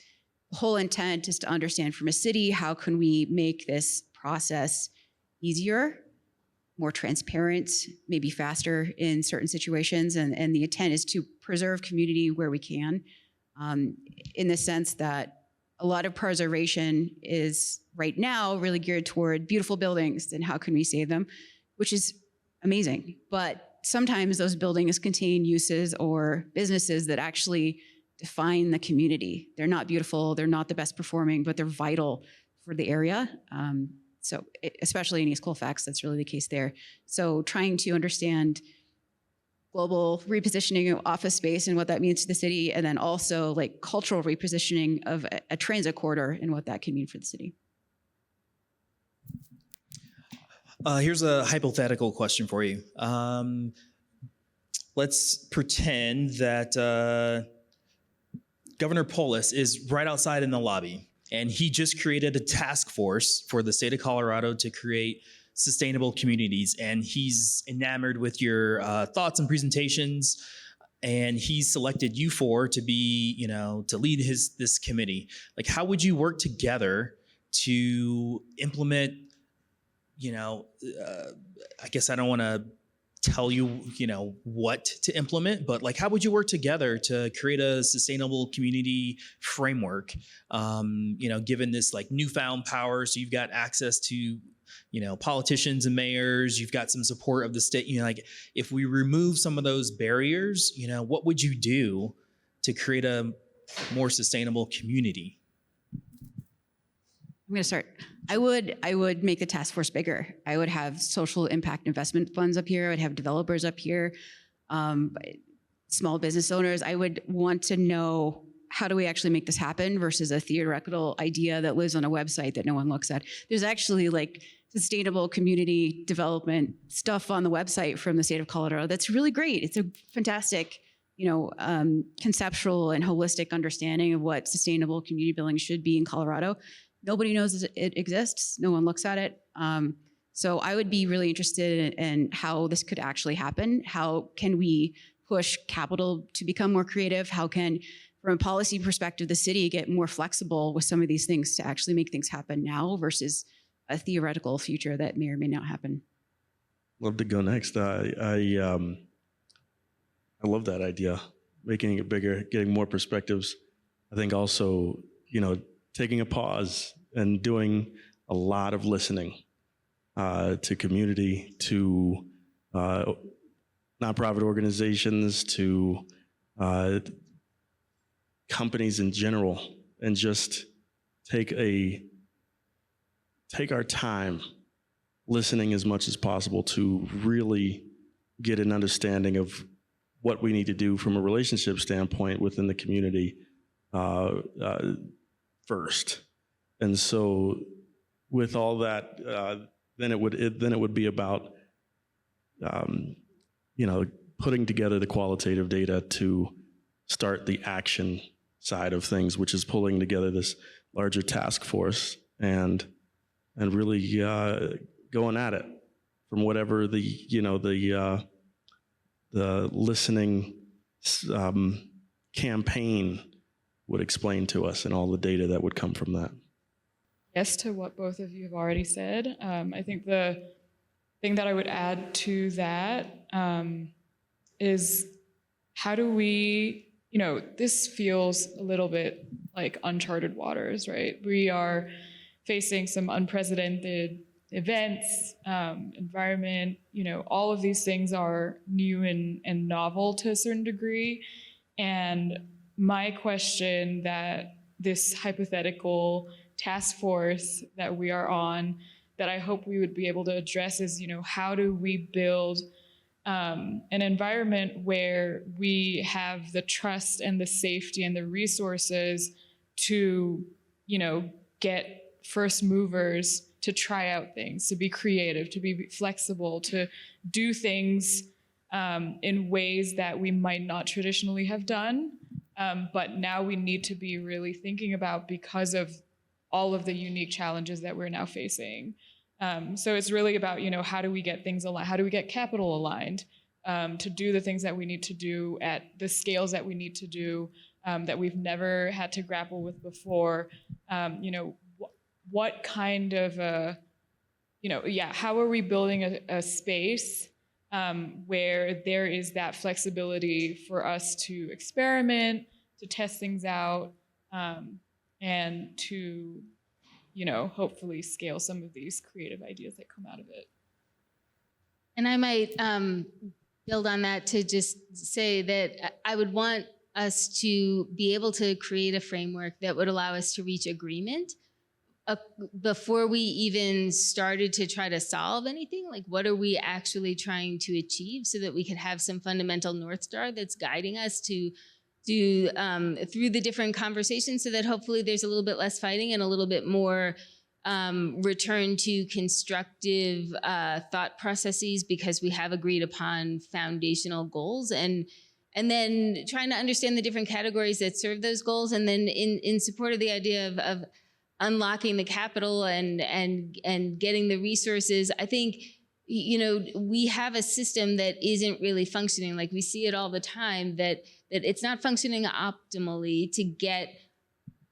The whole intent is to understand from a city, how can we make this process easier, more transparent, maybe faster in certain situations. And the intent is to preserve community where we can, in the sense that a lot of preservation is right now really geared toward beautiful buildings and how can we save them, which is amazing. But sometimes those buildings contain uses or businesses that actually define the community. They're not beautiful, they're not the best performing, but they're vital for the area. Especially in East Colfax, that's really the case there. So trying to understand global repositioning of office space and what that means to the city, and then also like cultural repositioning of a transit corridor and what that can mean for the city. Here's a hypothetical question for you. Let's pretend that Governor Polis is right outside in the lobby, and he just created a task force for the state of Colorado to create sustainable communities. And he's enamored with your thoughts and presentations, and he's selected you four to be, to lead this committee. Like, how would you work together to implement, I guess I don't want to tell you, what to implement, but like, how would you work together to create a sustainable community framework, given this like newfound power? So you've got access to, politicians and mayors, you've got some support of the state, like if we remove some of those barriers, what would you do to create a more sustainable community? I'm going to start. I would make the task force bigger. I would have social impact investment funds up here. I would have developers up here, small business owners. I would want to know, how do we actually make this happen versus a theoretical idea that lives on a website that no one looks at. There's actually like sustainable community development stuff on the website from the state of Colorado that's really great. It's a fantastic, conceptual and holistic understanding of what sustainable community building should be in Colorado. Nobody knows it exists. No one looks at it. So I would be really interested in how this could actually happen. How can we push capital to become more creative? How can, from a policy perspective, the city get more flexible with some of these things to actually make things happen now versus a theoretical future that may or may not happen? Love to go next. I love that idea, making it bigger, getting more perspectives. I think also, taking a pause and doing a lot of listening to community, to nonprofit organizations, to companies in general, and just take our time listening as much as possible to really get an understanding of what we need to do from a relationship standpoint within the community first. And so with all that, then it would be about putting together the qualitative data to start the action side of things, which is pulling together this larger task force and really going at it from whatever the listening campaign would explain to us and all the data that would come from that. Yes, to what both of you have already said. I think the thing that I would add to that is how do we, this feels a little bit like uncharted waters, right? We are facing some unprecedented events, environment, all of these things are new and novel to a certain degree. And my question that this hypothetical task force that we are on, that I hope we would be able to address is, how do we build an environment where we have the trust and the safety and the resources to, get first movers to try out things, to be creative, to be flexible, to do things in ways that we might not traditionally have done. But now we need to be really thinking about because of all of the unique challenges that we're now facing. So it's really about, how do we get things aligned? How do we get capital aligned to do the things that we need to do at the scales that we need to do that we've never had to grapple with before? What kind of, how are we building a space where there is that flexibility for us to experiment, to test things out, and to, hopefully scale some of these creative ideas that come out of it. And I might build on that to just say that I would want us to be able to create a framework that would allow us to reach agreement before we even started to try to solve anything. Like, what are we actually trying to achieve, so that we could have some fundamental North Star that's guiding us to do through the different conversations, so that hopefully there's a little bit less fighting and a little bit more return to constructive thought processes, because we have agreed upon foundational goals, and then trying to understand the different categories that serve those goals, and then in support of the idea of unlocking the capital and getting the resources. I think, we have a system that isn't really functioning. Like, we see it all the time, that it's not functioning optimally to get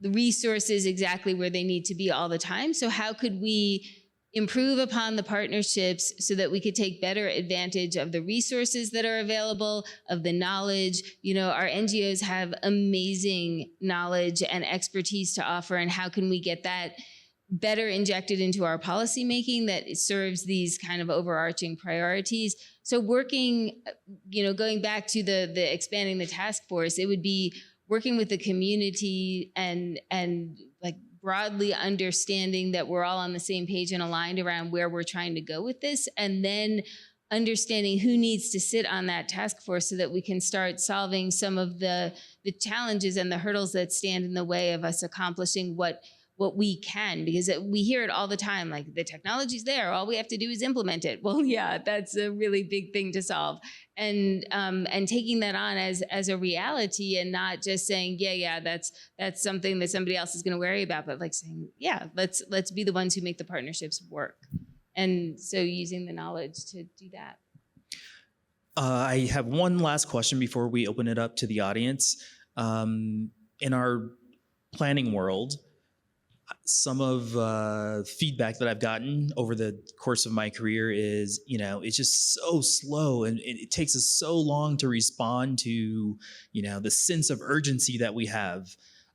the resources exactly where they need to be all the time. So how could we improve upon the partnerships so that we could take better advantage of the resources that are available, of the knowledge? Our NGOs have amazing knowledge and expertise to offer, and how can we get that better injected into our policy making that serves these kind of overarching priorities? So working, going back to the expanding the task force, it would be working with the community and like broadly understanding that we're all on the same page and aligned around where we're trying to go with this, and then understanding who needs to sit on that task force so that we can start solving some of the challenges and the hurdles that stand in the way of us accomplishing what we can, because we hear it all the time, like, the technology's there, all we have to do is implement it. Well, yeah, that's a really big thing to solve. And taking that on as a reality, and not just saying, yeah, that's something that somebody else is going to worry about, but like saying, yeah, let's be the ones who make the partnerships work. And so using the knowledge to do that. I have one last question before we open it up to the audience. In our planning world, some of feedback that I've gotten over the course of my career is, it's just so slow and it takes us so long to respond to, the sense of urgency that we have.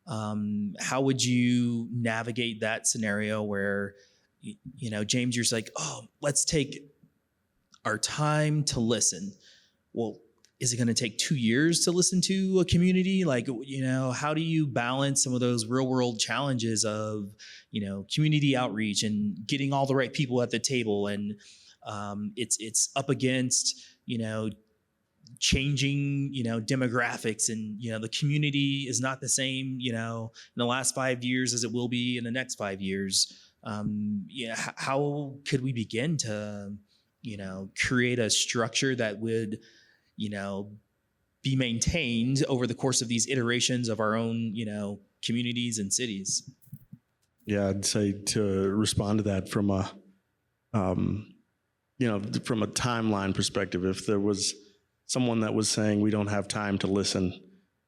How would you navigate that scenario where, James, you're just like, oh, let's take our time to listen. Well, is it going to take 2 years to listen to a community? Like, how do you balance some of those real world challenges of, community outreach and getting all the right people at the table? And it's up against, changing, demographics, and, the community is not the same, in the last 5 years as it will be in the next 5 years. How could we begin to, create a structure that would, be maintained over the course of these iterations of our own, communities and cities? Yeah, I'd say to respond to that from a, from a timeline perspective, if there was someone that was saying we don't have time to listen,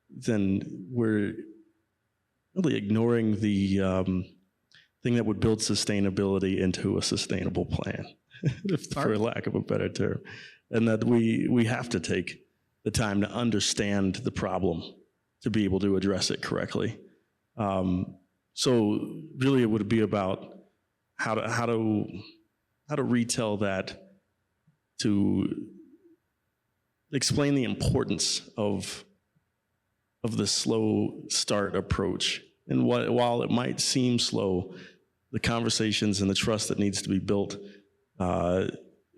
then we're really ignoring the thing that would build sustainability into a sustainable plan, for lack of a better term. And that we have to take the time to understand the problem to be able to address it correctly. So really, it would be about how to retell that, to explain the importance of the slow start approach. And while it might seem slow, the conversations and the trust that needs to be built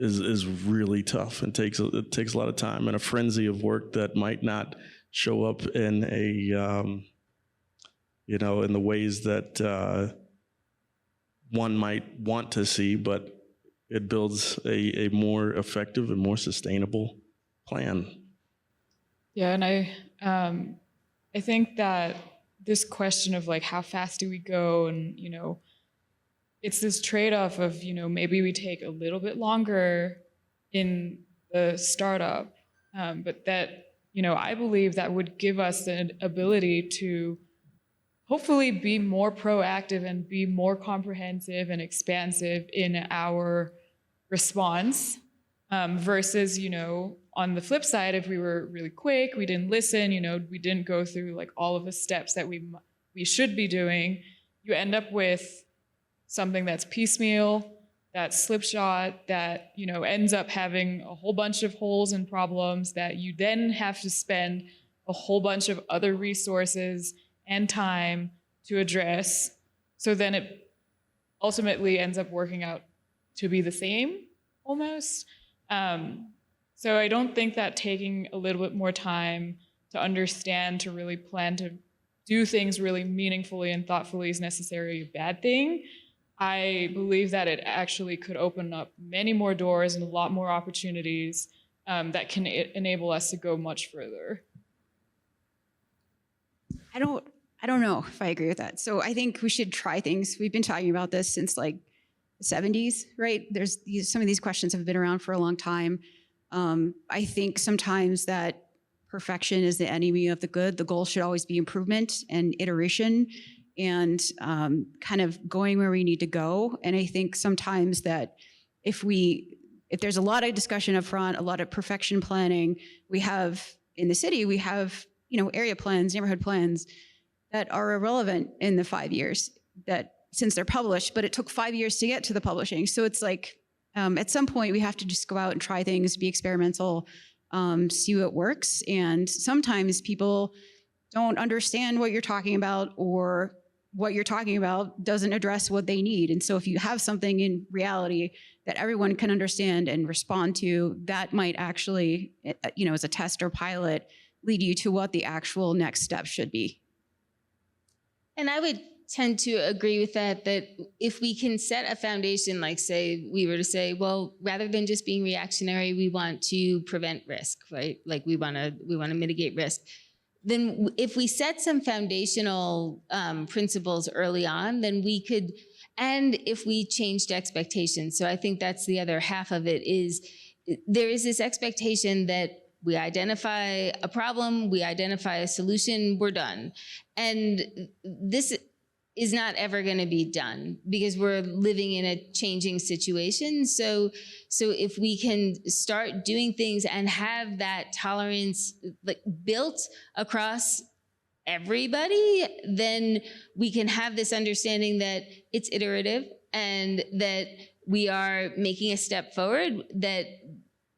is really tough and takes a lot of time and a frenzy of work that might not show up in a in the ways that one might want to see, but it builds a more effective and more sustainable plan. Yeah, and I think that this question of like how fast do we go, and it's this trade-off of maybe we take a little bit longer in the startup, but that I believe that would give us the ability to hopefully be more proactive and be more comprehensive and expansive in our response, versus on the flip side, if we were really quick, we didn't listen, we didn't go through like all of the steps that we should be doing, you end up with something that's piecemeal, that's slipshod, that ends up having a whole bunch of holes and problems that you then have to spend a whole bunch of other resources and time to address. So then it ultimately ends up working out to be the same almost. So I don't think that taking a little bit more time to understand, to really plan, to do things really meaningfully and thoughtfully is necessarily a bad thing. I believe that it actually could open up many more doors and a lot more opportunities that can enable us to go much further. I don't know if I agree with that. So I think we should try things. We've been talking about this since like the 70s, right? Some of these questions have been around for a long time. I think sometimes that perfection is the enemy of the good. The goal should always be improvement and iteration and kind of going where we need to go. And I think sometimes that if there's a lot of discussion up front, a lot of perfection planning, in the city, we have area plans, neighborhood plans that are irrelevant in the 5 years that since they're published, but it took 5 years to get to the publishing. So it's like, at some point we have to just go out and try things, be experimental, see what works. And sometimes people don't understand what you're talking about, or what you're talking about doesn't address what they need. And so if you have something in reality that everyone can understand and respond to, that might actually, as a test or pilot, lead you to what the actual next step should be. And I would tend to agree with that if we can set a foundation, like we were to say, well, rather than just being reactionary, we want to prevent risk, right? Like we want to mitigate risk. Then if we set some foundational principles early on, then we could, and if we changed expectations. So I think that's the other half of it is there is this expectation that we identify a problem, we identify a solution, we're done. And this is not ever going to be done because we're living in a changing situation. So if we can start doing things and have that tolerance like built across everybody, then we can have this understanding that it's iterative and that we are making a step forward that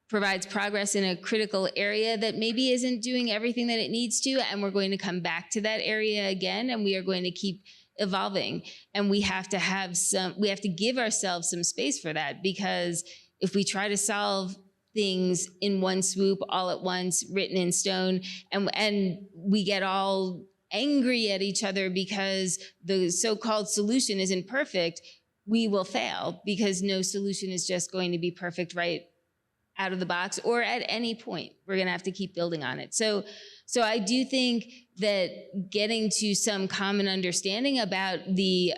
provides progress in a critical area that maybe isn't doing everything that it needs to, and we're going to come back to that area again, and we are going to keep evolving. And we have to give ourselves some space for that, because if we try to solve things in one swoop all at once, written in stone, and we get all angry at each other because the so-called solution isn't perfect, we will fail, because no solution is just going to be perfect right out of the box or at any point. We're going to have to keep building on it. So I do think that getting to some common understanding about the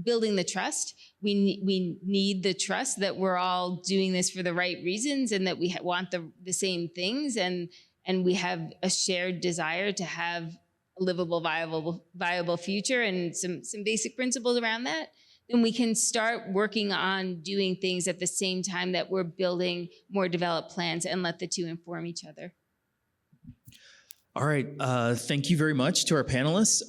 building the trust, we need the trust that we're all doing this for the right reasons and that we want the same things, and we have a shared desire to have a livable, viable future and some basic principles around that. Then we can start working on doing things at the same time that we're building more developed plans, and let the two inform each other. All right. Thank you very much to our panelists.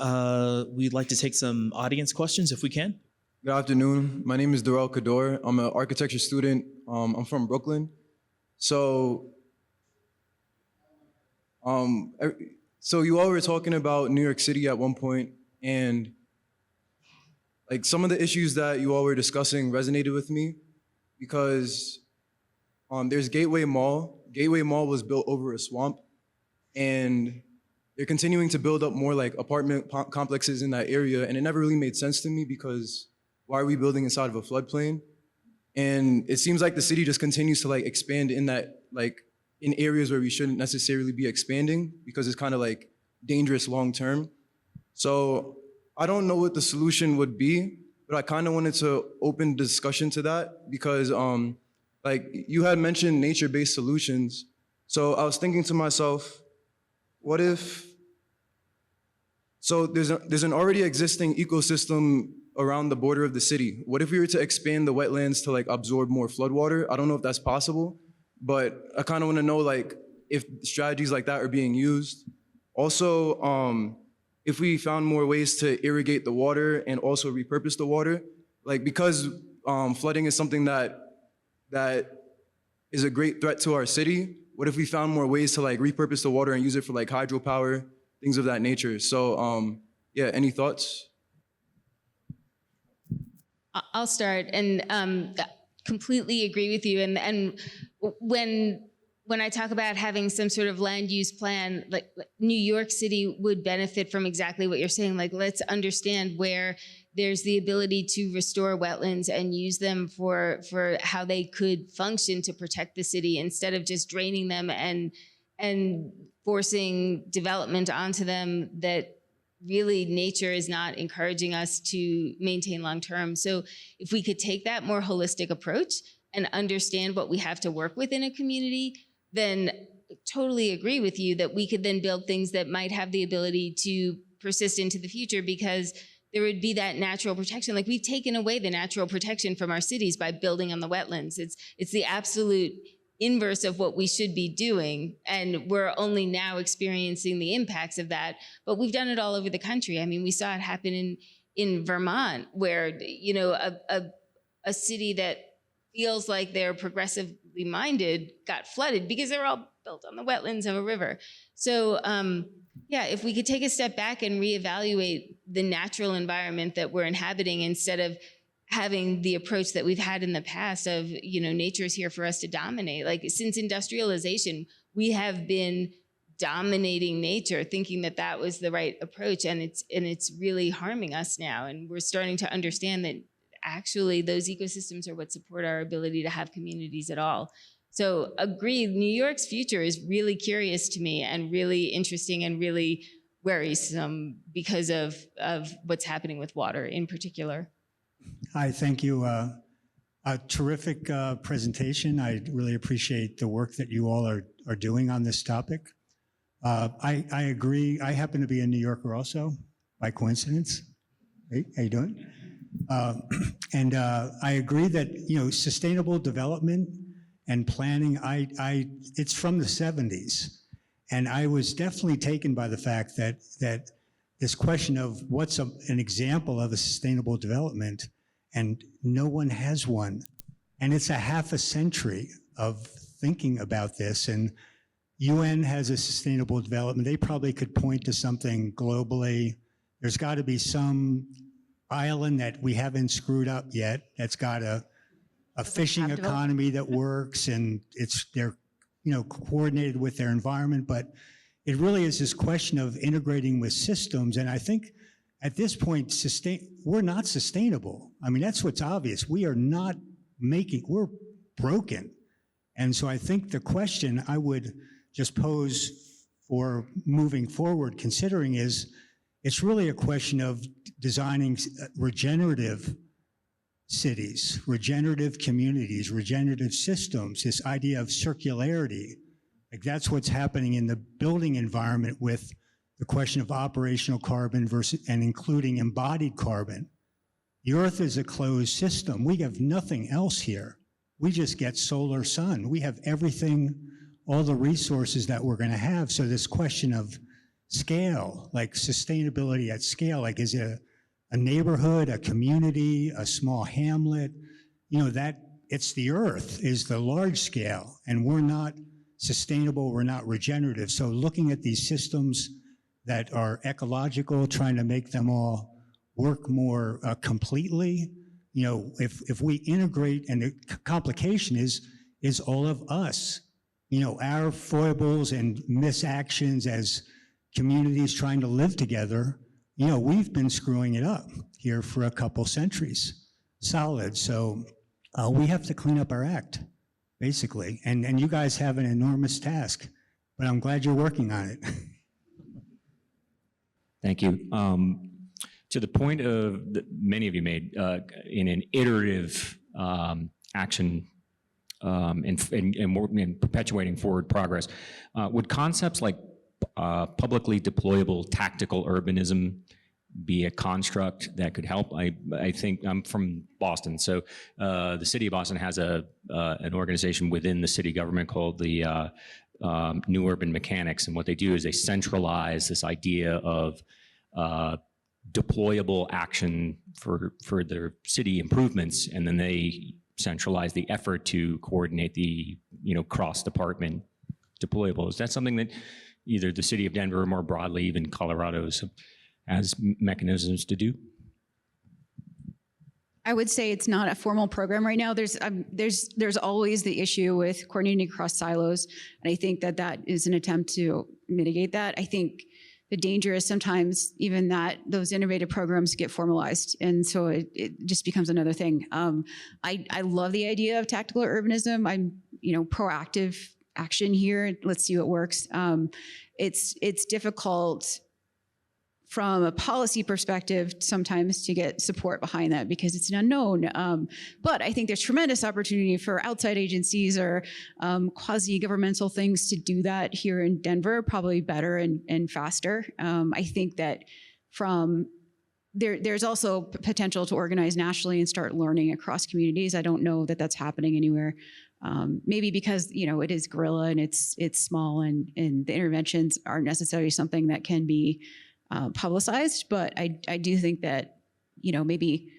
We'd like to take some audience questions if we can. Good afternoon. My name is Darrell Kador. I'm an architecture student. I'm from Brooklyn. So you all were talking about New York City at one point, and like some of the issues that you all were discussing resonated with me, because there's Gateway Mall. Gateway Mall was built over a swamp, and they're continuing to build up more like apartment complexes in that area, and it never really made sense to me, because why are we building inside of a floodplain? And it seems like the city just continues to like expand in that, like in areas where we shouldn't necessarily be expanding, because it's kind of like dangerous long term. So I don't know what the solution would be, but I kind of wanted to open discussion to that, because like you had mentioned nature-based solutions. So I was thinking to myself, what if, so there's an already existing ecosystem around the border of the city. What if we were to expand the wetlands to like absorb more floodwater? I don't know if that's possible, but I kind of want to know like if strategies like that are being used. Also, if we found more ways to irrigate the water and also repurpose the water, like because flooding is something that is a great threat to our city. What if we found more ways to like repurpose the water and use it for like hydropower, things of that nature? So yeah, any thoughts? I'll start, and completely agree with you. And when I talk about having some sort of land use plan, like New York City would benefit from exactly what you're saying. Like, let's understand where there's the ability to restore wetlands and use them for how they could function to protect the city, instead of just draining them and forcing development onto them that really nature is not encouraging us to maintain long term. So if we could take that more holistic approach and understand what we have to work with in a community, then totally agree with you that we could then build things that might have the ability to persist into the future, because there would be that natural protection. Like, we've taken away the natural protection from our cities by building on the wetlands. It's the absolute inverse of what we should be doing, and we're only now experiencing the impacts of that. But we've done it all over the country. I mean, we saw it happen in Vermont, where a city that feels like they're progressively minded got flooded because they're all built on the wetlands of a river. So yeah, if we could take a step back and reevaluate the natural environment that we're inhabiting, instead of having the approach that we've had in the past of, nature's here for us to dominate. Like, since industrialization, we have been dominating nature, thinking that that was the right approach, and it's really harming us now. And we're starting to understand that actually those ecosystems are what support our ability to have communities at all. So agreed, New York's future is really curious to me, and really interesting, and really worrisome because of what's happening with water in particular. Hi, thank you. A terrific presentation. I really appreciate the work that you all are doing on this topic. I agree. I happen to be a New Yorker also, by coincidence. Hey, how you doing? And I agree that, you know, sustainable development and planning, it's from the 70s. And I was definitely taken by the fact that this question of what's an example of a sustainable development, and no one has one. And it's a half a century of thinking about this. And UN has a sustainable development. They probably could point to something globally. There's got to be some island that we haven't screwed up yet that's got a fishing economy that works, and they're, you know, coordinated with their environment. But it really is this question of integrating with systems. And I think at this point, we're not sustainable. I mean, that's what's obvious. We are not we're broken. And so I think the question I would just pose for moving forward, considering, is it's really a question of designing regenerative cities, regenerative communities, regenerative systems, this idea of circularity. Like, that's what's happening in the building environment with the question of operational carbon and including embodied carbon. The Earth is a closed system. We have nothing else here. We just get solar, sun. We have everything, all the resources that we're going to have. So this question of scale, like sustainability at scale, like, is it a neighborhood, a community, a small hamlet? You know, that it's the Earth is the large scale, and we're not sustainable, we're not regenerative. So looking at these systems that are ecological, trying to make them all work more completely, you know, if we integrate, and the complication is all of us, you know, our foibles and misactions as communities trying to live together. You know, we've been screwing it up here for a couple centuries, solid. So we have to clean up our act, basically. And you guys have an enormous task, but I'm glad you're working on it. Thank you. To the point of that many of you made, in an iterative action and perpetuating forward progress, would concepts like publicly deployable tactical urbanism be a construct that could help? I think I'm from Boston, so the city of Boston has an organization within the city government called the New Urban Mechanics, and what they do is they centralize this idea of deployable action for their city improvements, and then they centralize the effort to coordinate the, you know, cross-department deployables. Is that something that either the city of Denver or more broadly even Colorado has mechanisms to do? I would say it's not a formal program right now. There's always the issue with coordinating across silos, and I think that is an attempt to mitigate that. I think the danger is sometimes even that those innovative programs get formalized, and so it just becomes another thing. I love the idea of tactical urbanism. I'm, you know, proactive action here. Let's see what works. It's difficult from a policy perspective sometimes to get support behind that because it's an unknown. But I think there's tremendous opportunity for outside agencies or quasi-governmental things to do that here in Denver, probably better and faster. I think that there's also potential to organize nationally and start learning across communities. I don't know that that's happening anywhere. Maybe because, you know, it is guerrilla and it's small and the interventions aren't necessarily something that can be publicized, but I do think that, you know, maybe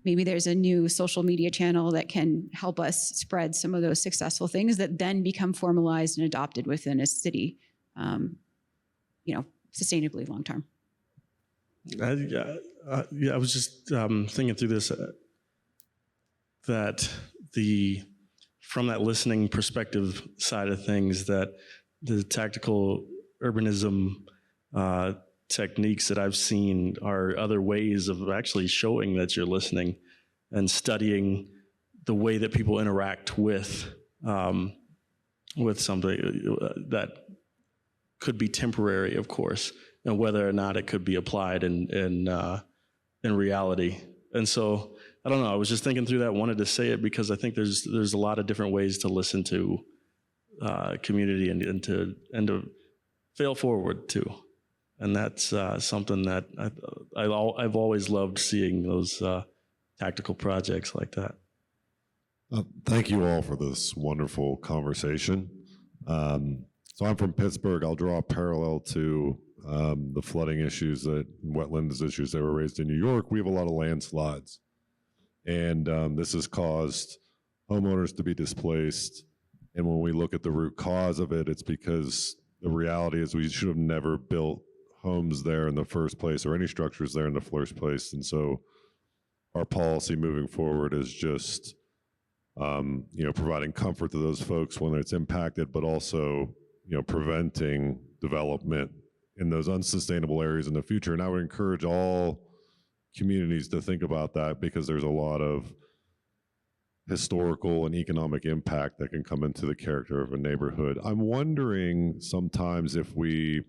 there's a new social media channel that can help us spread some of those successful things that then become formalized and adopted within a city, you know, sustainably long term. I was just thinking through this, that from that listening perspective side of things, that the tactical urbanism techniques that I've seen are other ways of actually showing that you're listening and studying the way that people interact with something that could be temporary, of course, and whether or not it could be applied in reality. And so I don't know. I was just thinking through that, wanted to say it because I think there's a lot of different ways to listen to community and to fail forward too. And that's something that I've always loved seeing those tactical projects like that. Thank you all for this wonderful conversation. So I'm from Pittsburgh. I'll draw a parallel to the flooding issues, wetlands issues that were raised in New York. We have a lot of landslides. And this has caused homeowners to be displaced. And when we look at the root cause of it, it's because the reality is we should have never built homes there in the first place or any structures there in the first place. And so our policy moving forward is just, providing comfort to those folks when it's impacted, but also, preventing development in those unsustainable areas in the future. And I would encourage all communities to think about that because there's a lot of historical and economic impact that can come into the character of a neighborhood. I'm wondering sometimes if we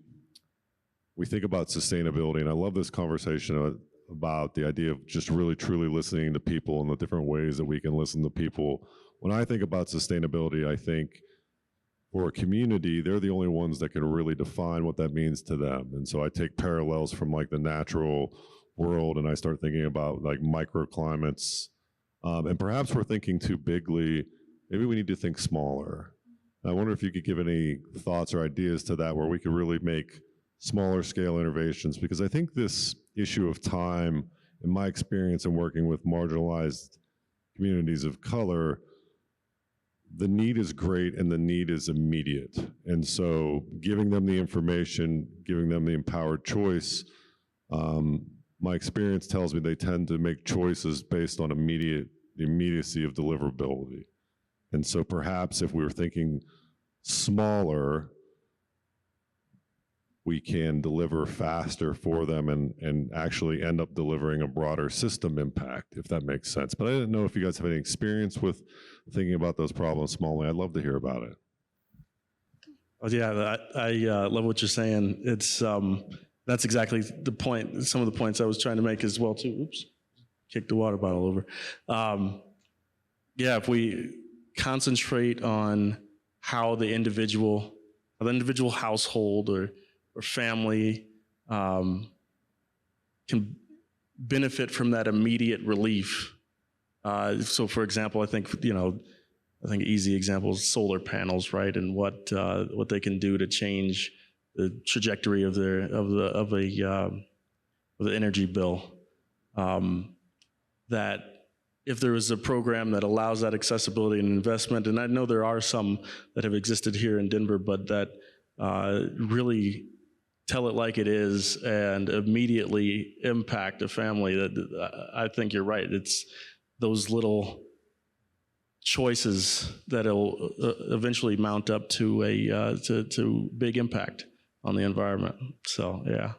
think about sustainability, and I love this conversation about the idea of just really truly listening to people and the different ways that we can listen to people. When I think about sustainability, I think for a community, they're the only ones that can really define what that means to them. And so I take parallels from like the natural world and I start thinking about like microclimates. And perhaps we're thinking too bigly. Maybe we need to think smaller. I wonder if you could give any thoughts or ideas to that where we could really make smaller scale innovations, because I think this issue of time, in my experience in working with marginalized communities of color, the need is great and the need is immediate. And so giving them the information, giving them the empowered choice, my experience tells me they tend to make choices based on the immediacy of deliverability. And so perhaps if we were thinking smaller, we can deliver faster for them and actually end up delivering a broader system impact, if that makes sense. But I didn't know if you guys have any experience with thinking about those problems smallly. I'd love to hear about it. Oh, yeah, I love what you're saying. It's that's exactly the point. Some of the points I was trying to make as well too. Oops, kicked the water bottle over. Yeah, if we concentrate on how the individual household or family can benefit from that immediate relief. So, for example, I think easy examples, solar panels, right, and what they can do to change the trajectory of the energy bill. That if there is a program that allows that accessibility and investment, and I know there are some that have existed here in Denver, but that really tell it like it is and immediately impact a family, that I think you're right. It's those little choices that'll eventually mount up to to big impact on the environment. So yeah.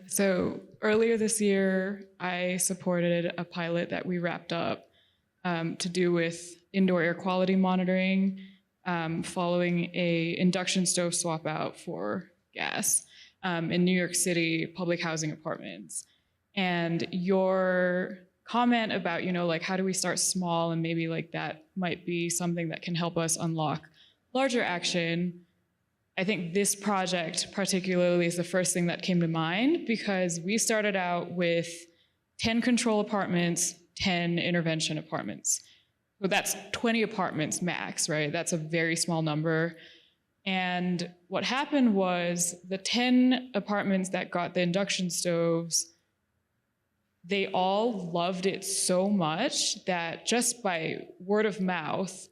So earlier this year, I supported a pilot that we wrapped up to do with indoor air quality monitoring following a induction stove swap out for gas in New York City public housing apartments. And your comment about, like how do we start small and maybe like that might be something that can help us unlock larger action. I think this project particularly is the first thing that came to mind because we started out with 10 control apartments, 10 intervention apartments. So that's 20 apartments max, right? That's a very small number. And what happened was the 10 apartments that got the induction stoves, they all loved it so much that just by word of mouth,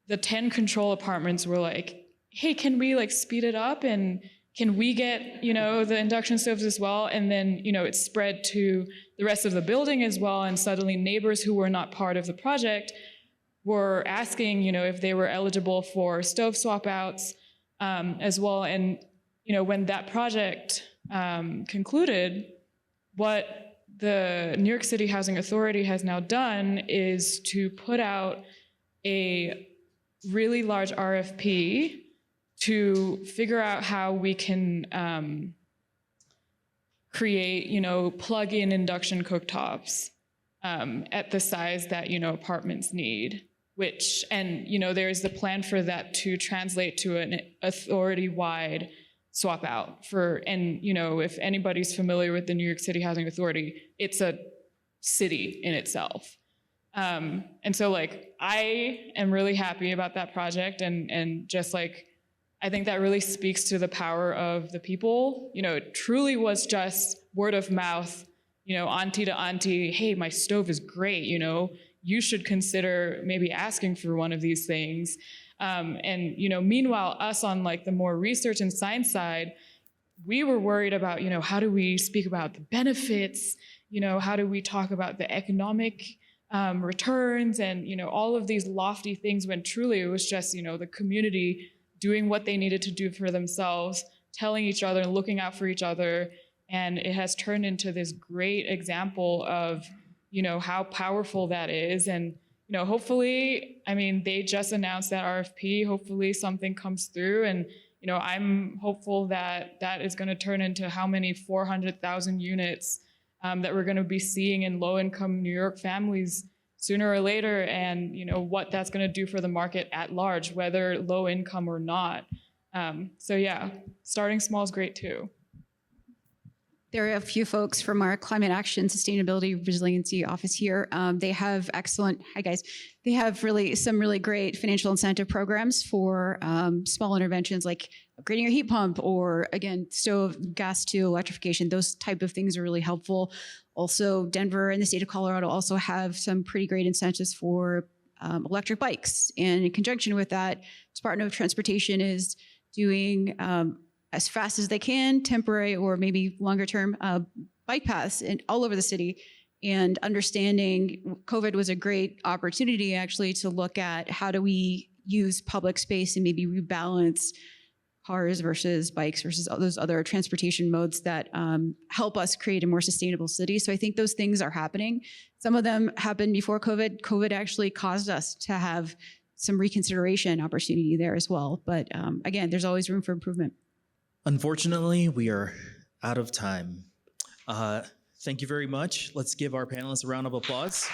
the 10 control apartments were like, hey, can we like speed it up and can we get, the induction stoves as well? And then, it spread to the rest of the building as well. And suddenly neighbors who were not part of the project were asking, if they were eligible for stove swap outs as well. And, when that project concluded, what the New York City Housing Authority has now done is to put out a really large RFP to figure out how we can create, plug-in induction cooktops at the size that, apartments need, there's the plan for that to translate to an authority-wide swap out if anybody's familiar with the New York City Housing Authority, it's a city in itself. And so I am really happy about that project and just I think that really speaks to the power of the people. It truly was just word of mouth, auntie to auntie, hey, my stove is great, you should consider maybe asking for one of these things. Meanwhile, us on the more research and science side, we were worried about, how do we speak about the benefits, how do we talk about the economic returns and, all of these lofty things when truly it was just, the community doing what they needed to do for themselves, telling each other and looking out for each other. And it has turned into this great example of, how powerful that is. And, hopefully, they just announced that RFP, hopefully something comes through. And, I'm hopeful that that is going to turn into how many 400,000 units that we're going to be seeing in low-income New York families sooner or later, and what that's going to do for the market at large, whether low income or not. So yeah, starting small is great too. There are a few folks from our Climate Action, Sustainability, Resiliency office here. They have excellent, hi guys, they have some really great financial incentive programs for small interventions like upgrading your heat pump or, again, stove, gas to electrification. Those type of things are really helpful. Also, Denver and the state of Colorado also have some pretty great incentives for electric bikes. And in conjunction with that, Department of Transportation is doing as fast as they can, temporary or maybe longer term bike paths all over the city. And understanding COVID was a great opportunity actually to look at how do we use public space and maybe rebalance cars versus bikes versus those other transportation modes that help us create a more sustainable city. So I think those things are happening. Some of them happened before COVID. COVID actually caused us to have some reconsideration opportunity there as well. But again, there's always room for improvement. Unfortunately, we are out of time. Thank you very much. Let's give our panelists a round of applause.